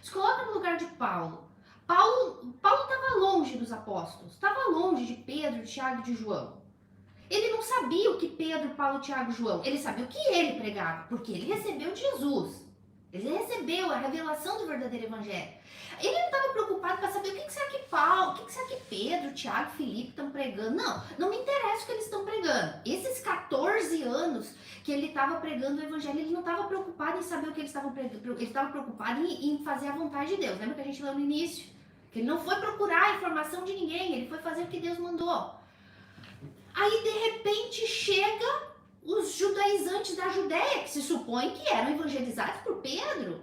Se coloca no lugar de Paulo. Paulo estava longe dos apóstolos, estava longe de Pedro, de Tiago e de João. Ele não sabia o que Pedro, Paulo, Tiago e João, ele sabia o que ele pregava, porque ele recebeu de Jesus. Ele recebeu a revelação do verdadeiro evangelho. Ele não estava preocupado para saber o que será que Paulo, o que será que Pedro, Tiago, Filipe estão pregando. Não me interessa o que eles estão pregando. Esses 14 anos que ele estava pregando o evangelho, ele não estava preocupado em saber o que eles estavam pregando. Ele estava preocupado em fazer a vontade de Deus. Lembra que a gente leu no início? Que ele não foi procurar a informação de ninguém, ele foi fazer o que Deus mandou. Aí, de repente, chega os judaizantes da Judéia, que se supõe que eram evangelizados por Pedro,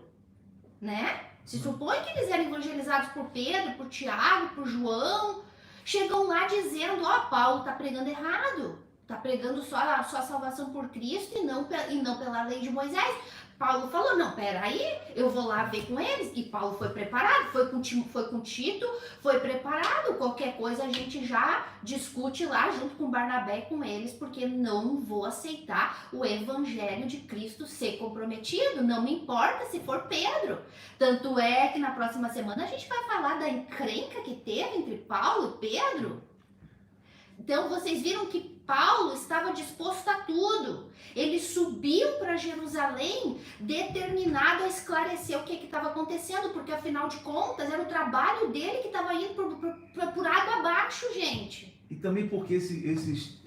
né? Se supõe que eles eram evangelizados por Pedro, por Tiago, por João. Chegam lá dizendo, Paulo tá pregando errado. Tá pregando só a salvação por Cristo e não pela lei de Moisés. Paulo falou, não, peraí, eu vou lá ver com eles. E Paulo foi preparado, foi com Tito, foi preparado. Qualquer coisa a gente já discute lá junto com Barnabé e com eles, porque não vou aceitar o evangelho de Cristo ser comprometido. Não me importa se for Pedro. Tanto é que na próxima semana a gente vai falar da encrenca que teve entre Paulo e Pedro. Então vocês viram que Paulo estava disposto a tudo. Ele subiu para Jerusalém determinado a esclarecer o que estava acontecendo, porque afinal de contas era o trabalho dele que estava indo por água abaixo, gente. E também porque esses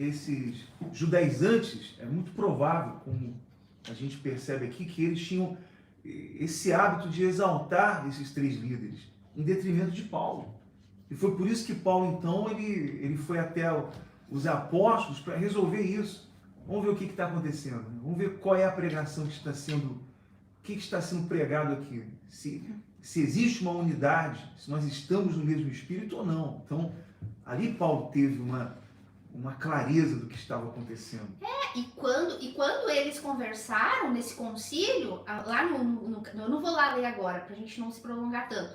judaizantes, é muito provável, como a gente percebe aqui, que eles tinham esse hábito de exaltar esses três líderes, em detrimento de Paulo. E foi por isso que Paulo, então, ele foi até os apóstolos para resolver isso. Vamos ver o que está acontecendo. Vamos ver qual é a pregação que está sendo, o que está sendo pregado aqui. Se existe uma unidade, se nós estamos no mesmo espírito ou não. Então, ali Paulo teve uma clareza do que estava acontecendo. E quando eles conversaram nesse concílio, lá eu não vou lá ler agora, para a gente não se prolongar tanto.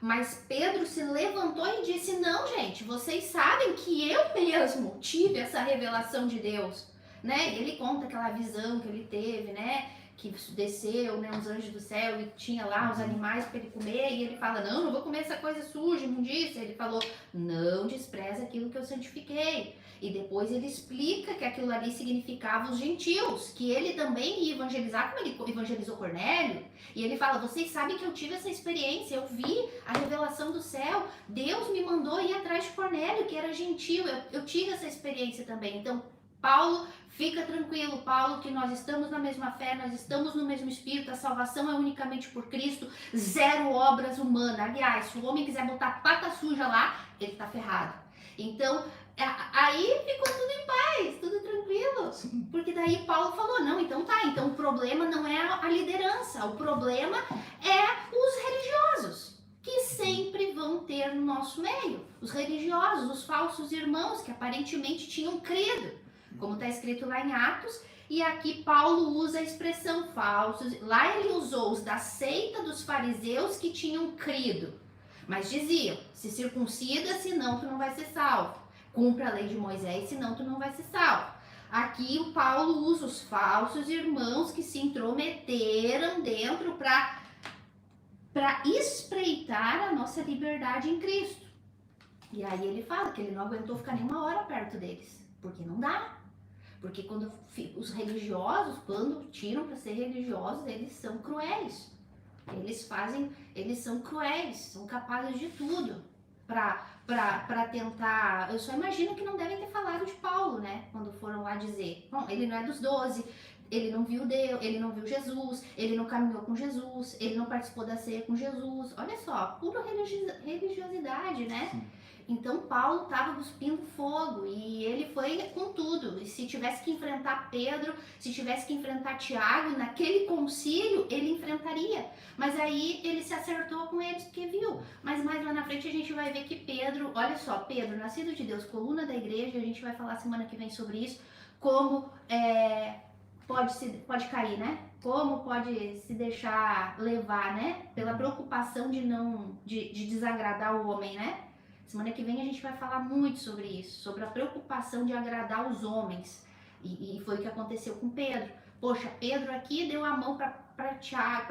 Mas Pedro se levantou e disse, não, gente, vocês sabem que eu mesmo tive essa revelação de Deus, né? Ele conta aquela visão que ele teve, né? Que desceu, né, os anjos do céu e tinha lá os animais para ele comer, e ele fala, não vou comer essa coisa suja, imundícia. Ele falou, não despreza aquilo que eu santifiquei. E depois ele explica que aquilo ali significava os gentios, que ele também ia evangelizar, como ele evangelizou Cornélio. E ele fala, vocês sabem que eu tive essa experiência, eu vi a revelação do céu, Deus me mandou ir atrás de Cornélio, que era gentio, eu tive essa experiência também. Então, Paulo, fica tranquilo, Paulo, que nós estamos na mesma fé, nós estamos no mesmo espírito, a salvação é unicamente por Cristo, zero obras humanas. Aliás, se o homem quiser botar pata suja lá, ele tá ferrado. Então, aí ficou tudo em paz, tudo tranquilo. Sim. Porque daí Paulo falou, não, então tá, então o problema não é a liderança, o problema é os religiosos, que sempre vão ter no nosso meio. Os religiosos, os falsos irmãos que aparentemente tinham crido, como está escrito lá em Atos, E aqui Paulo usa a expressão falsos. Lá ele usou os da seita dos fariseus que tinham crido, mas diziam, se circuncida, senão tu não vai ser salvo. Cumpra a lei de Moisés, senão tu não vai ser salvo. Aqui o Paulo usa os falsos irmãos que se intrometeram dentro para espreitar a nossa liberdade em Cristo. E aí ele fala que ele não aguentou ficar nem uma hora perto deles, porque não dá. Porque quando os religiosos, quando tiram para ser religiosos, eles são cruéis. Eles são cruéis, são capazes de tudo para tentar. Eu só imagino que não devem ter falado de Paulo, né? Quando foram lá dizer, bom, ele não é dos 12, ele não viu Deus, ele não viu Jesus, ele não caminhou com Jesus, ele não participou da ceia com Jesus. Olha só, pura religiosidade, né? Sim. Então Paulo estava cuspindo fogo e ele foi com tudo. E se tivesse que enfrentar Pedro, se tivesse que enfrentar Tiago, naquele concílio ele enfrentaria. Mas aí ele se acertou com eles porque viu. Mas mais lá na frente a gente vai ver que Pedro, olha só, Pedro, nascido de Deus, coluna da igreja, a gente vai falar semana que vem sobre isso, como pode cair, né? Como pode se deixar levar, né? Pela preocupação de desagradar o homem, né? Semana que vem a gente vai falar muito sobre isso, sobre a preocupação de agradar os homens. E foi o que aconteceu com Pedro. Poxa, Pedro aqui deu a mão para Tiago,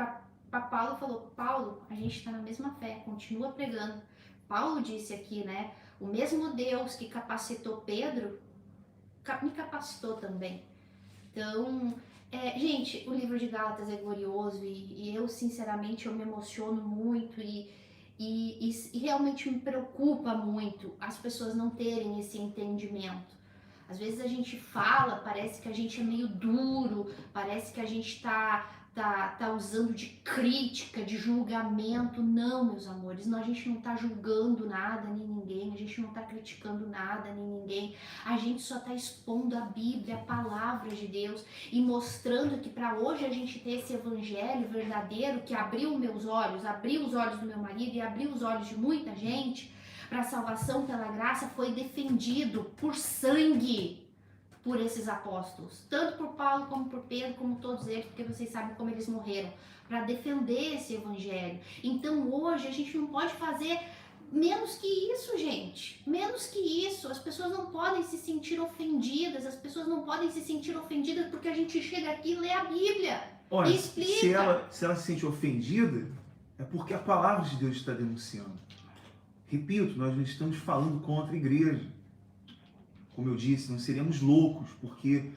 para Paulo, falou, Paulo, a gente está na mesma fé, continua pregando. Paulo disse aqui, né, o mesmo Deus que capacitou Pedro, me capacitou também. Então, gente, o livro de Gálatas é glorioso e eu, sinceramente, eu me emociono muito e realmente me preocupa muito as pessoas não terem esse entendimento. Às vezes a gente fala, parece que a gente é meio duro, parece que a gente tá usando de crítica, de julgamento. Não, meus amores, a gente não tá julgando nada nem ninguém, a gente não tá criticando nada nem ninguém, a gente só tá expondo a Bíblia, a palavra de Deus e mostrando que para hoje a gente ter esse evangelho verdadeiro que abriu meus olhos, abriu os olhos do meu marido e abriu os olhos de muita gente para a salvação pela graça, foi defendido por sangue por esses apóstolos, tanto por Paulo como por Pedro, como todos eles, porque vocês sabem como eles morreram, para defender esse evangelho. Então hoje a gente não pode fazer menos que isso, gente, menos que isso. As pessoas não podem se sentir ofendidas, as pessoas não podem se sentir ofendidas porque a gente chega aqui e lê a Bíblia. Olha, e explica. Se ela se sente ofendida, é porque a palavra de Deus está denunciando. Repito, nós não estamos falando contra a igreja. Como eu disse, não seríamos loucos, porque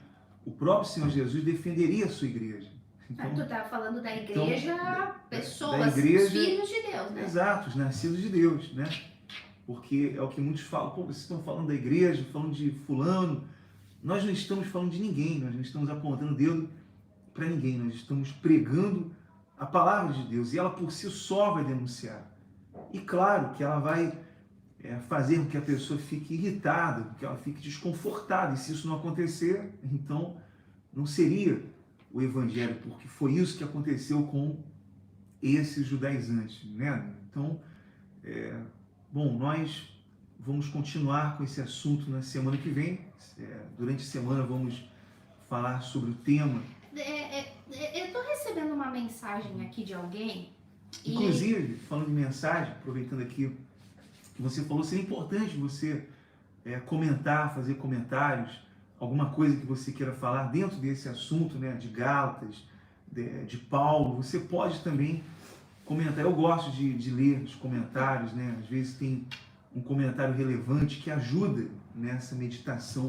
o próprio Senhor Jesus defenderia a sua igreja. Então, tu está falando da igreja, pessoas, da igreja, os filhos de Deus, né? Exato, os nascidos de Deus, né? Porque é o que muitos falam, pô, vocês estão falando da igreja, falando de fulano. Nós não estamos falando de ninguém, nós não estamos apontando o dedo para ninguém, nós estamos pregando a palavra de Deus e ela por si só vai denunciar. E claro que ela vai fazer com que a pessoa fique irritada, que ela fique desconfortada. E se isso não acontecer, então não seria o evangelho, porque foi isso que aconteceu com esses judaizantes, né? Então, bom, nós vamos continuar com esse assunto na semana que vem. Durante a semana vamos falar sobre o tema. Eu estou recebendo uma mensagem aqui de alguém. Inclusive, falando de mensagem, aproveitando aqui que você falou, seria importante você comentar, fazer comentários, alguma coisa que você queira falar dentro desse assunto, né, de Gálatas, de Paulo. Você pode também comentar. Eu gosto de ler os comentários, né? Às vezes tem um comentário relevante que ajuda nessa meditação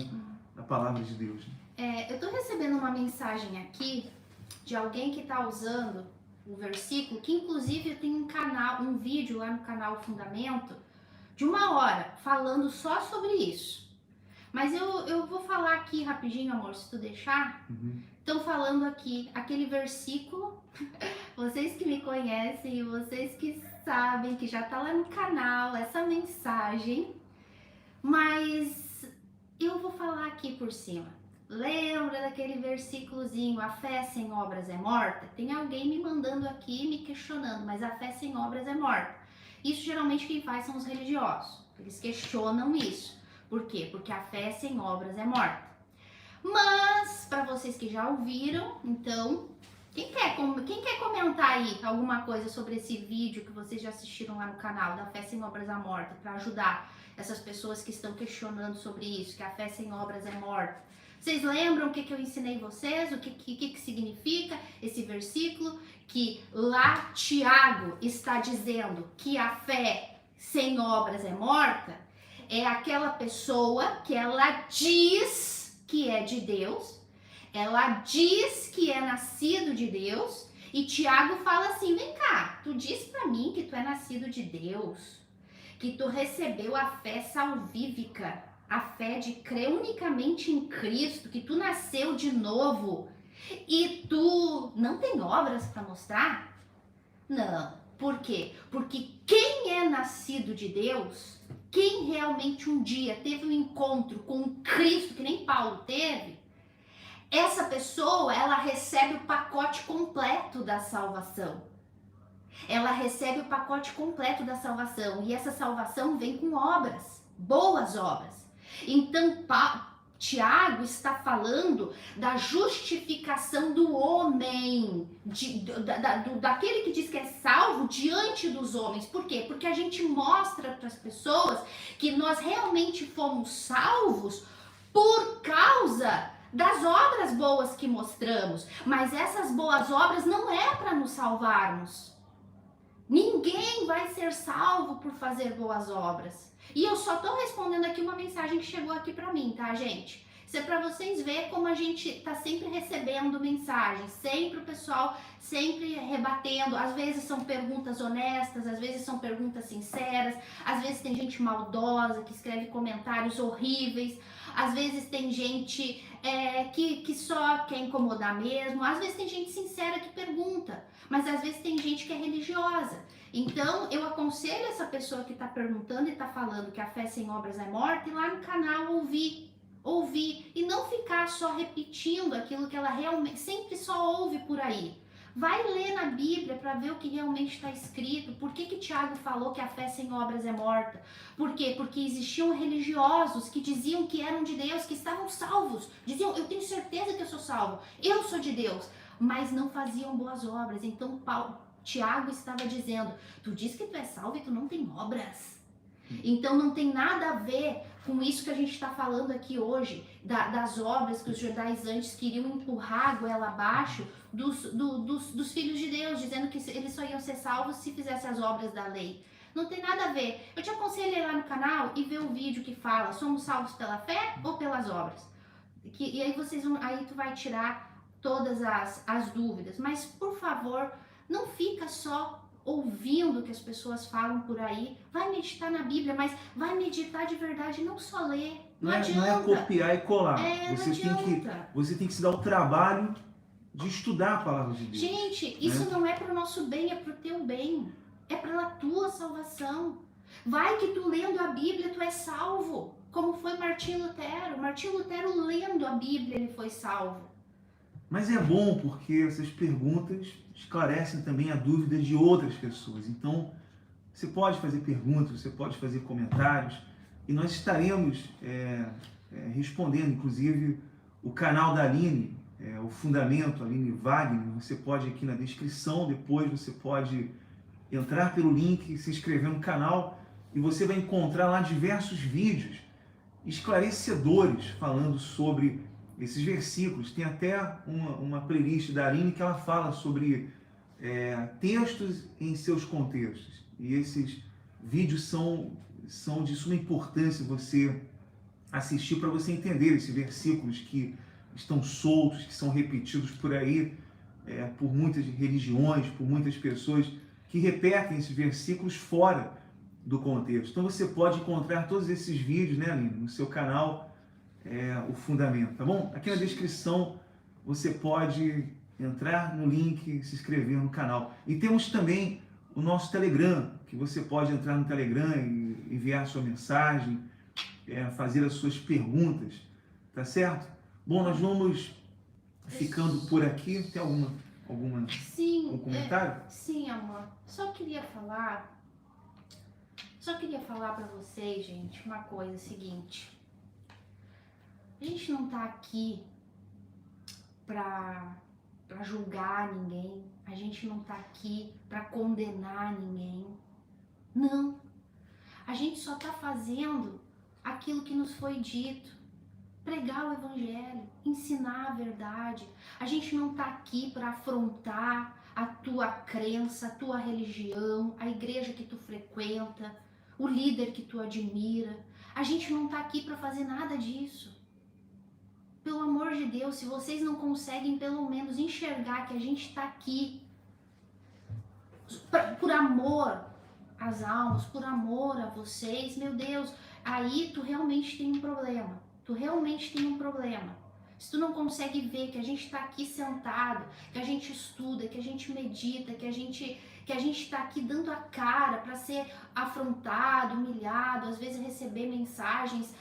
da palavra de Deus. Eu estou recebendo uma mensagem aqui de alguém que está usando o versículo, que inclusive tem um vídeo lá no canal Fundamento, de 1 hora, falando só sobre isso. Mas eu vou falar aqui rapidinho, amor, se tu deixar. Estão falando aqui, aquele versículo, vocês que me conhecem, vocês que sabem, que já tá lá no canal, essa mensagem. Mas eu vou falar aqui por cima. Lembra daquele versículozinho, a fé sem obras é morta? Tem alguém me mandando aqui, me questionando, mas a fé sem obras é morta. Isso geralmente quem faz são os religiosos. Eles questionam isso. Por quê? Porque a fé sem obras é morta. Mas, para vocês que já ouviram, então, quem quer comentar aí alguma coisa sobre esse vídeo que vocês já assistiram lá no canal, da Fé Sem Obras é Morta, para ajudar essas pessoas que estão questionando sobre isso, que a fé sem obras é morta? Vocês lembram o que eu ensinei vocês? O que significa esse versículo? Que lá Tiago está dizendo que a fé sem obras é morta? É aquela pessoa que ela diz que é de Deus, ela diz que é nascido de Deus, e Tiago fala assim, vem cá, tu diz pra mim que tu é nascido de Deus, que tu recebeu a fé salvífica, a fé de crer unicamente em Cristo, que tu nasceu de novo e tu não tem obras para mostrar? Não. Por quê? Porque quem é nascido de Deus, quem realmente um dia teve um encontro com Cristo, que nem Paulo teve, essa pessoa, ela recebe o pacote completo da salvação. Ela recebe o pacote completo da salvação, e essa salvação vem com obras, boas obras. Então, Tiago está falando da justificação do homem, daquele que diz que é salvo diante dos homens. Por quê? Porque a gente mostra para as pessoas que nós realmente fomos salvos por causa das obras boas que mostramos. Mas essas boas obras não é para nos salvarmos. Ninguém vai ser salvo por fazer boas obras. E eu só tô respondendo aqui uma mensagem que chegou aqui pra mim, tá, gente? Isso é pra vocês verem como a gente tá sempre recebendo mensagens, sempre o pessoal sempre rebatendo. Às vezes são perguntas honestas, às vezes são perguntas sinceras, às vezes tem gente maldosa que escreve comentários horríveis, às vezes tem gente que só quer incomodar mesmo, às vezes tem gente sincera que pergunta, mas às vezes tem gente que é religiosa. Então, eu aconselho essa pessoa que está perguntando e está falando que a fé sem obras é morta, ir lá no canal ouvir e não ficar só repetindo aquilo que ela realmente sempre só ouve por aí. Vai ler na Bíblia para ver o que realmente está escrito. Por que Tiago falou que a fé sem obras é morta? Por quê? Porque existiam religiosos que diziam que eram de Deus, que estavam salvos. Diziam, eu tenho certeza que eu sou salvo, eu sou de Deus. Mas não faziam boas obras. Então, Tiago estava dizendo, tu diz que tu é salvo e tu não tem obras. Então não tem nada a ver com isso que a gente está falando aqui hoje, das obras que os judaizantes queriam empurrar a goela abaixo dos filhos de Deus, dizendo que eles só iam ser salvos se fizessem as obras da lei. Não tem nada a ver. Eu te aconselho a ir lá no canal e ver o vídeo que fala, somos salvos pela fé ou pelas obras? E aí aí tu vai tirar todas as dúvidas. Mas, por favor, não fica só ouvindo o que as pessoas falam por aí. Vai meditar na Bíblia, mas vai meditar de verdade, não só ler. Não adianta. Não é copiar e colar. Não você tem que se dar o trabalho de estudar a palavra de Deus. Gente, isso não é para o nosso bem, é para o teu bem. É pela tua salvação. Vai que tu lendo a Bíblia, tu é salvo. Como foi Martinho Lutero. Martinho Lutero lendo a Bíblia, ele foi salvo. Mas é bom porque essas perguntas esclarecem também a dúvida de outras pessoas. Então, você pode fazer perguntas, você pode fazer comentários e nós estaremos respondendo. Inclusive, o canal da Aline, o Fundamento, Aline Wagner, você pode aqui na descrição, depois você pode entrar pelo link, se inscrever no canal e você vai encontrar lá diversos vídeos esclarecedores falando sobre esses versículos. Tem até uma playlist da Aline que ela fala sobre textos em seus contextos. E esses vídeos são de suma importância você assistir para você entender esses versículos que estão soltos, que são repetidos por aí, por muitas religiões, por muitas pessoas que repetem esses versículos fora do contexto. Então você pode encontrar todos esses vídeos, né, Aline, no seu canal, o Fundamento, tá bom? Aqui na descrição você pode entrar no link, se inscrever no canal. E temos também o nosso Telegram, que você pode entrar no Telegram e enviar sua mensagem, fazer as suas perguntas, tá certo? Bom, nós vamos ficando por aqui. Tem algum comentário? Sim, amor. Só queria falar para vocês, gente, uma coisa seguinte. A gente não tá aqui para julgar ninguém, a gente não está aqui para condenar ninguém. Não. A gente só está fazendo aquilo que nos foi dito. Pregar o evangelho, ensinar a verdade. A gente não está aqui para afrontar a tua crença, a tua religião, a igreja que tu frequenta, o líder que tu admira. A gente não está aqui para fazer nada disso. Pelo amor de Deus, se vocês não conseguem pelo menos enxergar que a gente está aqui por amor às almas, por amor a vocês, meu Deus, aí tu realmente tem um problema. Tu realmente tem um problema. Se tu não consegue ver que a gente está aqui sentado, que a gente estuda, que a gente medita, que a gente está aqui dando a cara para ser afrontado, humilhado, às vezes receber mensagens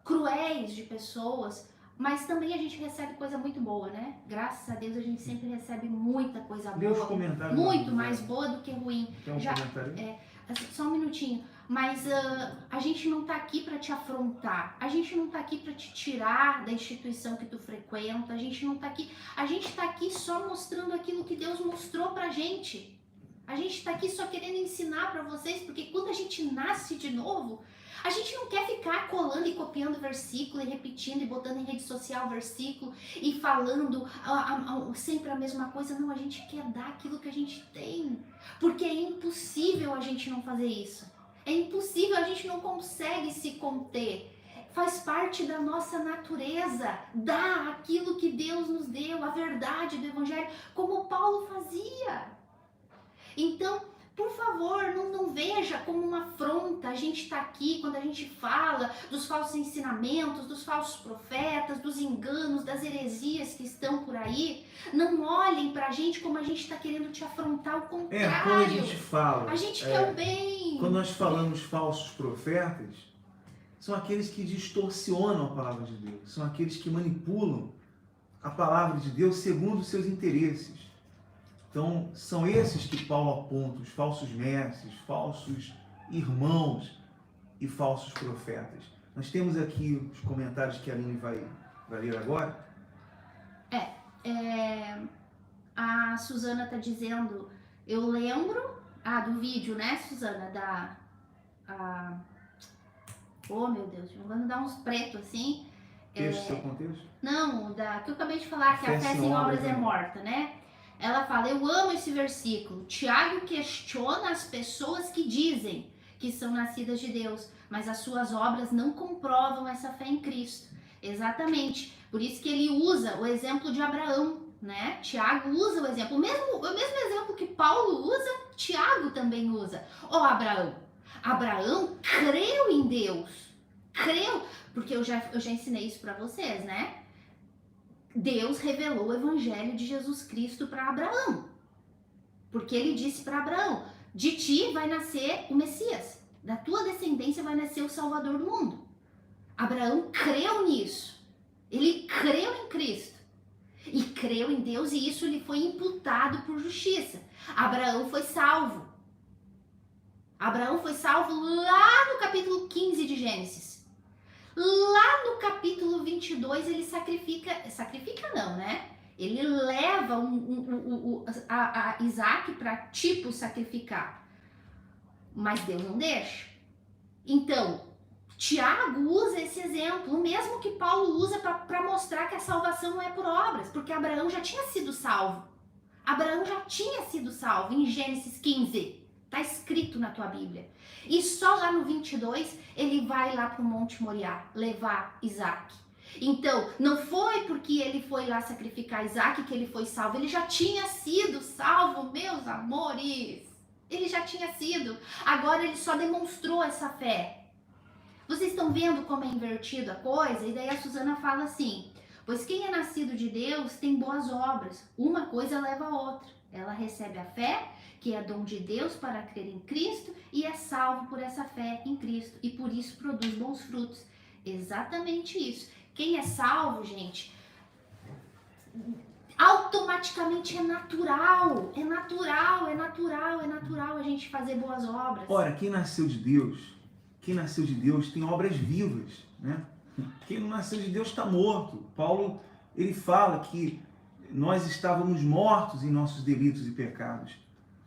cruéis de pessoas, mas também a gente recebe coisa muito boa, né? Graças a Deus a gente sempre recebe muita coisa boa, muito mais boa do que ruim. Tem um comentário? Só um minutinho. Mas a gente não tá aqui para te afrontar, a gente não tá aqui para te tirar da instituição que tu frequenta, a gente tá aqui só mostrando aquilo que Deus mostrou pra gente. A gente tá aqui só querendo ensinar para vocês, porque quando a gente nasce de novo, a gente não quer ficar colando e copiando versículo e repetindo e botando em rede social versículo e falando sempre a mesma coisa. Não, a gente quer dar aquilo que a gente tem, porque é impossível a gente não fazer isso. É impossível, a gente não consegue se conter. Faz parte da nossa natureza dar aquilo que Deus nos deu, a verdade do evangelho, como Paulo fazia. Então, por favor, não veja como uma afronta a gente está aqui quando a gente fala dos falsos ensinamentos, dos falsos profetas, dos enganos, das heresias que estão por aí. Não olhem pra gente como a gente está querendo te afrontar, ao contrário. Quando a gente fala... A gente quer o bem. Quando nós falamos falsos profetas, são aqueles que distorcionam a palavra de Deus. São aqueles que manipulam a palavra de Deus segundo os seus interesses. Então, são esses que Paulo aponta, os falsos mestres, falsos irmãos e falsos profetas. Nós temos aqui os comentários que a Aline vai ler agora. A Suzana está dizendo, eu lembro, do vídeo, né, Suzana, oh, meu Deus, vamos dar uns pretos assim. Seu contexto? Não, que eu acabei de falar, que a fé sem obras é morta, né? Ela fala, eu amo esse versículo. Tiago questiona as pessoas que dizem que são nascidas de Deus, mas as suas obras não comprovam essa fé em Cristo. Exatamente. Por isso que ele usa o exemplo de Abraão, né? Tiago usa o mesmo exemplo que Paulo usa, Tiago também usa. Abraão creu em Deus. Creu, porque eu já ensinei isso para vocês, né? Deus revelou o evangelho de Jesus Cristo para Abraão. Porque ele disse para Abraão, de ti vai nascer o Messias, da tua descendência vai nascer o Salvador do mundo. Abraão creu nisso. Ele creu em Cristo. E creu em Deus e isso lhe foi imputado por justiça. Abraão foi salvo. Abraão foi salvo lá no capítulo 15 de Gênesis. Lá no capítulo 22 ele sacrifica não, né? Ele leva a Isaac para sacrificar. Mas Deus não deixa. Então, Tiago usa esse exemplo, o mesmo que Paulo usa para mostrar que a salvação não é por obras, porque Abraão já tinha sido salvo. Abraão já tinha sido salvo em Gênesis 15. Está escrito na tua Bíblia. E só lá no 22 ele vai lá para o Monte Moriá levar Isaac. Então, não foi porque ele foi lá sacrificar Isaac que ele foi salvo. Ele já tinha sido salvo, meus amores. Ele já tinha sido. Agora ele só demonstrou essa fé. Vocês estão vendo como é invertido a coisa? E daí a Suzana fala assim, pois quem é nascido de Deus tem boas obras. Uma coisa leva a outra. Ela recebe a fé, que é dom de Deus para crer em Cristo, e é salvo por essa fé em Cristo. E por isso produz bons frutos. Exatamente isso. Quem é salvo, gente, automaticamente é natural a gente fazer boas obras. Ora, quem nasceu de Deus tem obras vivas, né? Quem não nasceu de Deus está morto. Paulo, ele fala que nós estávamos mortos em nossos delitos e pecados.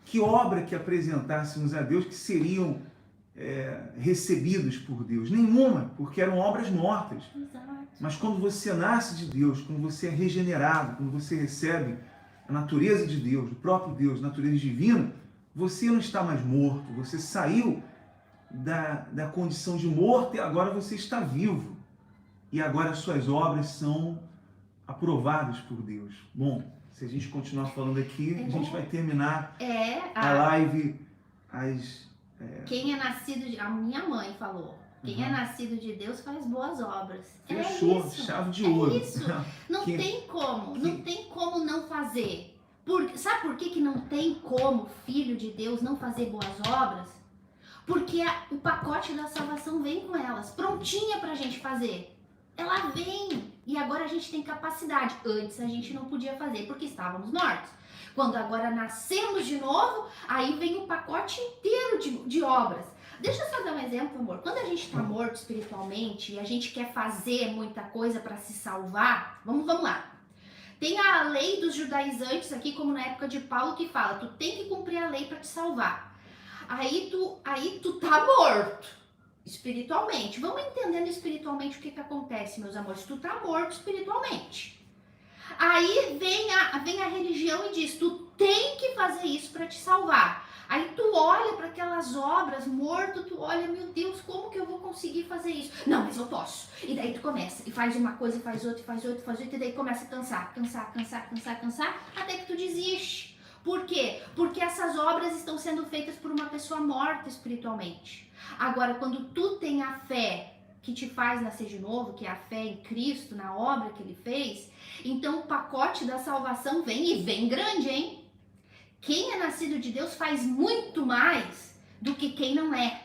Que obra que apresentássemos a Deus que seriam recebidos por Deus? Nenhuma, porque eram obras mortas. Exato. Mas quando você nasce de Deus, quando você é regenerado, quando você recebe a natureza de Deus, o próprio Deus, a natureza divina, você não está mais morto, você saiu da condição de morto e agora você está vivo. E agora as suas obras são aprovadas por Deus. Bom, se a gente continuar falando aqui, a gente vai terminar a live Quem é nascido de... A minha mãe falou. Quem é nascido de Deus faz boas obras. Fechou, isso. chave de ouro. Isso. Não tem como. Não tem como não fazer. Sabe por que não tem como filho de Deus não fazer boas obras? Porque o pacote da salvação vem com elas, prontinha pra gente fazer. Ela vem. E agora a gente tem capacidade. Antes a gente não podia fazer porque estávamos mortos. Quando agora nascemos de novo, aí vem um pacote inteiro de obras. Deixa eu só dar um exemplo, amor. Quando a gente está morto espiritualmente e a gente quer fazer muita coisa para se salvar, vamos lá. Tem a lei dos judaizantes aqui, como na época de Paulo, que fala, tu tem que cumprir a lei para te salvar. Aí tu tá morto espiritualmente. Vamos entendendo espiritualmente o que acontece, meus amores. Tu tá morto espiritualmente. Aí vem a religião e diz, tu tem que fazer isso para te salvar. Aí tu olha para aquelas obras, morto, tu olha, meu Deus, como que eu vou conseguir fazer isso? Não, mas eu posso. E daí tu começa, e faz uma coisa, faz outra, e daí começa a cansar, até que tu desiste. Por quê? Porque essas obras estão sendo feitas por uma pessoa morta espiritualmente. Agora, quando tu tem a fé que te faz nascer de novo, que é a fé em Cristo, na obra que Ele fez, então o pacote da salvação vem, e vem grande, hein? Quem é nascido de Deus faz muito mais do que quem não é.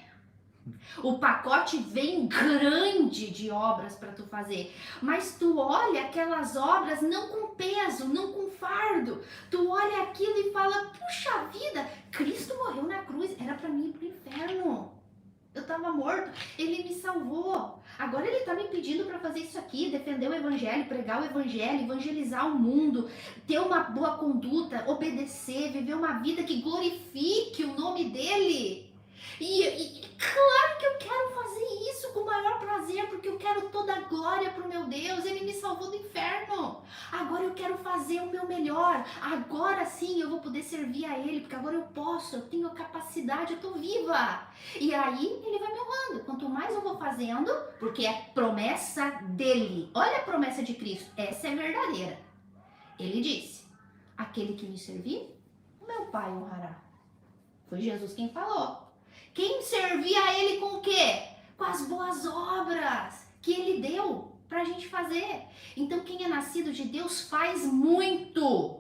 O pacote vem grande de obras para tu fazer, mas tu olha aquelas obras não com peso, não com fardo. Tu olha aquilo e fala, puxa vida, Cristo morreu na cruz, era para mim ir pro inferno. Eu estava morto, Ele me salvou. Agora Ele está me pedindo para fazer isso aqui, defender o Evangelho, pregar o Evangelho, evangelizar o mundo, ter uma boa conduta, obedecer, viver uma vida que glorifique o nome dEle. E claro que eu quero fazer isso com o maior prazer, porque eu quero toda a glória para o meu Deus. Ele me salvou do inferno. Agora eu quero fazer o meu melhor. Agora sim eu vou poder servir a Ele, porque agora eu posso, eu tenho a capacidade, eu estou viva. E aí Ele vai me honrando. Quanto mais eu vou fazendo, porque é promessa dEle. Olha a promessa de Cristo, essa é verdadeira. Ele disse, aquele que me servir, o meu Pai honrará. Foi Jesus quem falou. Quem servia a Ele com o quê? Com as boas obras que Ele deu pra gente fazer. Então quem é nascido de Deus faz muito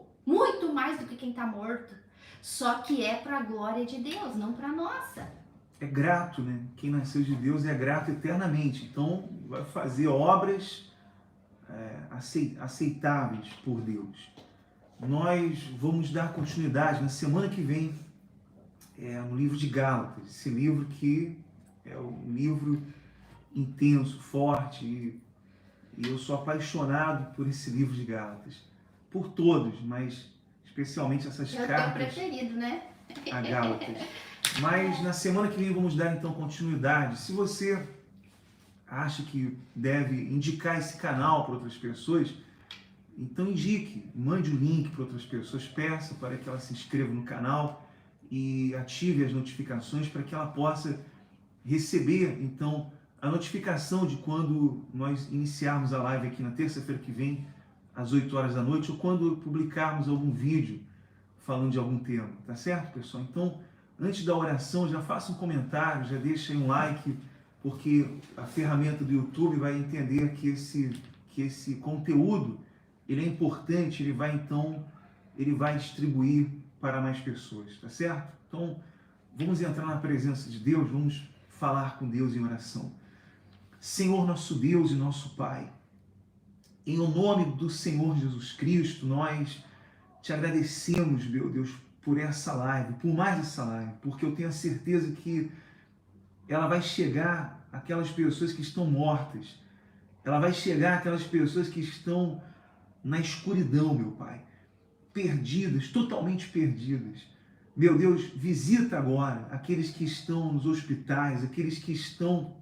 mais do que quem tá morto. Só que é pra glória de Deus, não pra nossa. É grato, né? Quem nasceu de Deus é grato eternamente. Então vai fazer obras aceitáveis por Deus. Nós vamos dar continuidade na semana que vem no livro de Gálatas, esse livro que é um livro intenso, forte, e eu sou apaixonado por esse livro de Gálatas, por todos, mas especialmente essas cartas. É o teu preferido, né? A Gálatas. Mas na semana que vem vamos dar então continuidade. Se você acha que deve indicar esse canal para outras pessoas, então indique, mande o link para outras pessoas, peça para que elas se inscrevam no canal e ative as notificações para que ela possa receber, então, a notificação de quando nós iniciarmos a live aqui na terça-feira que vem, às 8 horas da noite, ou quando publicarmos algum vídeo falando de algum tema, tá certo, pessoal? Então, antes da oração, já faça um comentário, já deixa aí um like, porque a ferramenta do YouTube vai entender que esse conteúdo, ele é importante, ele vai distribuir para mais pessoas, tá certo? Então, vamos entrar na presença de Deus, vamos falar com Deus em oração. Senhor, nosso Deus e nosso Pai, em o nome do Senhor Jesus Cristo, nós te agradecemos, meu Deus, por essa live, por mais essa live, porque eu tenho a certeza que ela vai chegar àquelas pessoas que estão mortas, ela vai chegar àquelas pessoas que estão na escuridão, meu Pai. perdidas, totalmente perdidas. Meu Deus, visita agora aqueles que estão nos hospitais, aqueles que estão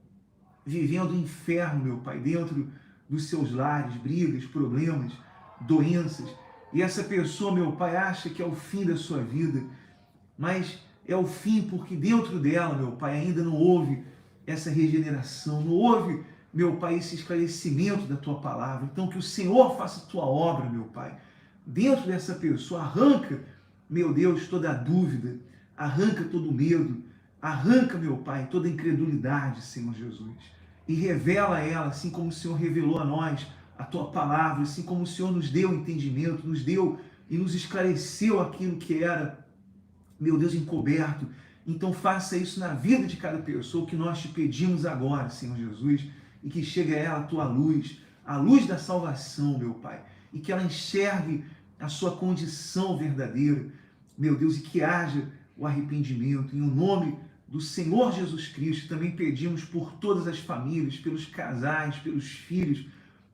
vivendo o inferno, meu Pai, dentro dos seus lares, brigas, problemas, doenças. E essa pessoa, meu Pai, acha que é o fim da sua vida, mas é o fim porque dentro dela, meu Pai, ainda não houve essa regeneração, não houve, meu Pai, esse esclarecimento da Tua palavra. Então que o Senhor faça a Tua obra, meu Pai, dentro dessa pessoa. Arranca, meu Deus, toda a dúvida, arranca todo o medo, arranca, meu Pai, toda a incredulidade, Senhor Jesus, e revela a ela, assim como o Senhor revelou a nós a Tua palavra, assim como o Senhor nos deu entendimento, nos deu e nos esclareceu aquilo que era, meu Deus, encoberto. Então faça isso na vida de cada pessoa, que nós te pedimos agora, Senhor Jesus, e que chegue a ela a Tua luz, a luz da salvação, meu Pai, e que ela enxergue a sua condição verdadeira, meu Deus, e que haja o arrependimento. Em o nome do Senhor Jesus Cristo, também pedimos por todas as famílias, pelos casais, pelos filhos,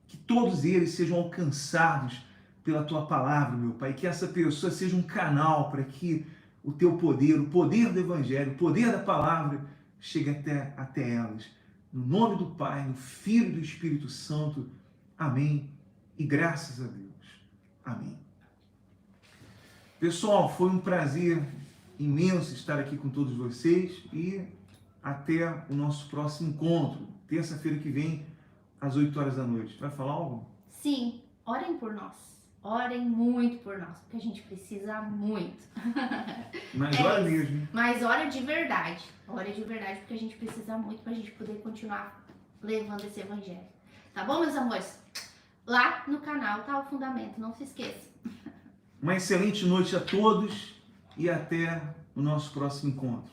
que todos eles sejam alcançados pela Tua palavra, meu Pai, que essa pessoa seja um canal para que o Teu poder, o poder do Evangelho, o poder da palavra chegue até elas. No nome do Pai, do Filho e do Espírito Santo. Amém. E graças a Deus. Amém. Pessoal, foi um prazer imenso estar aqui com todos vocês e até o nosso próximo encontro, terça-feira que vem, às 8 horas da noite. Vai falar algo? Sim, orem por nós. Orem muito por nós, porque a gente precisa muito. Mas ora mesmo. Mas ora de verdade. Ora de verdade, porque a gente precisa muito para a gente poder continuar levando esse evangelho. Tá bom, meus amores? Lá no canal tá o fundamento, não se esqueça. Uma excelente noite a todos e até o nosso próximo encontro.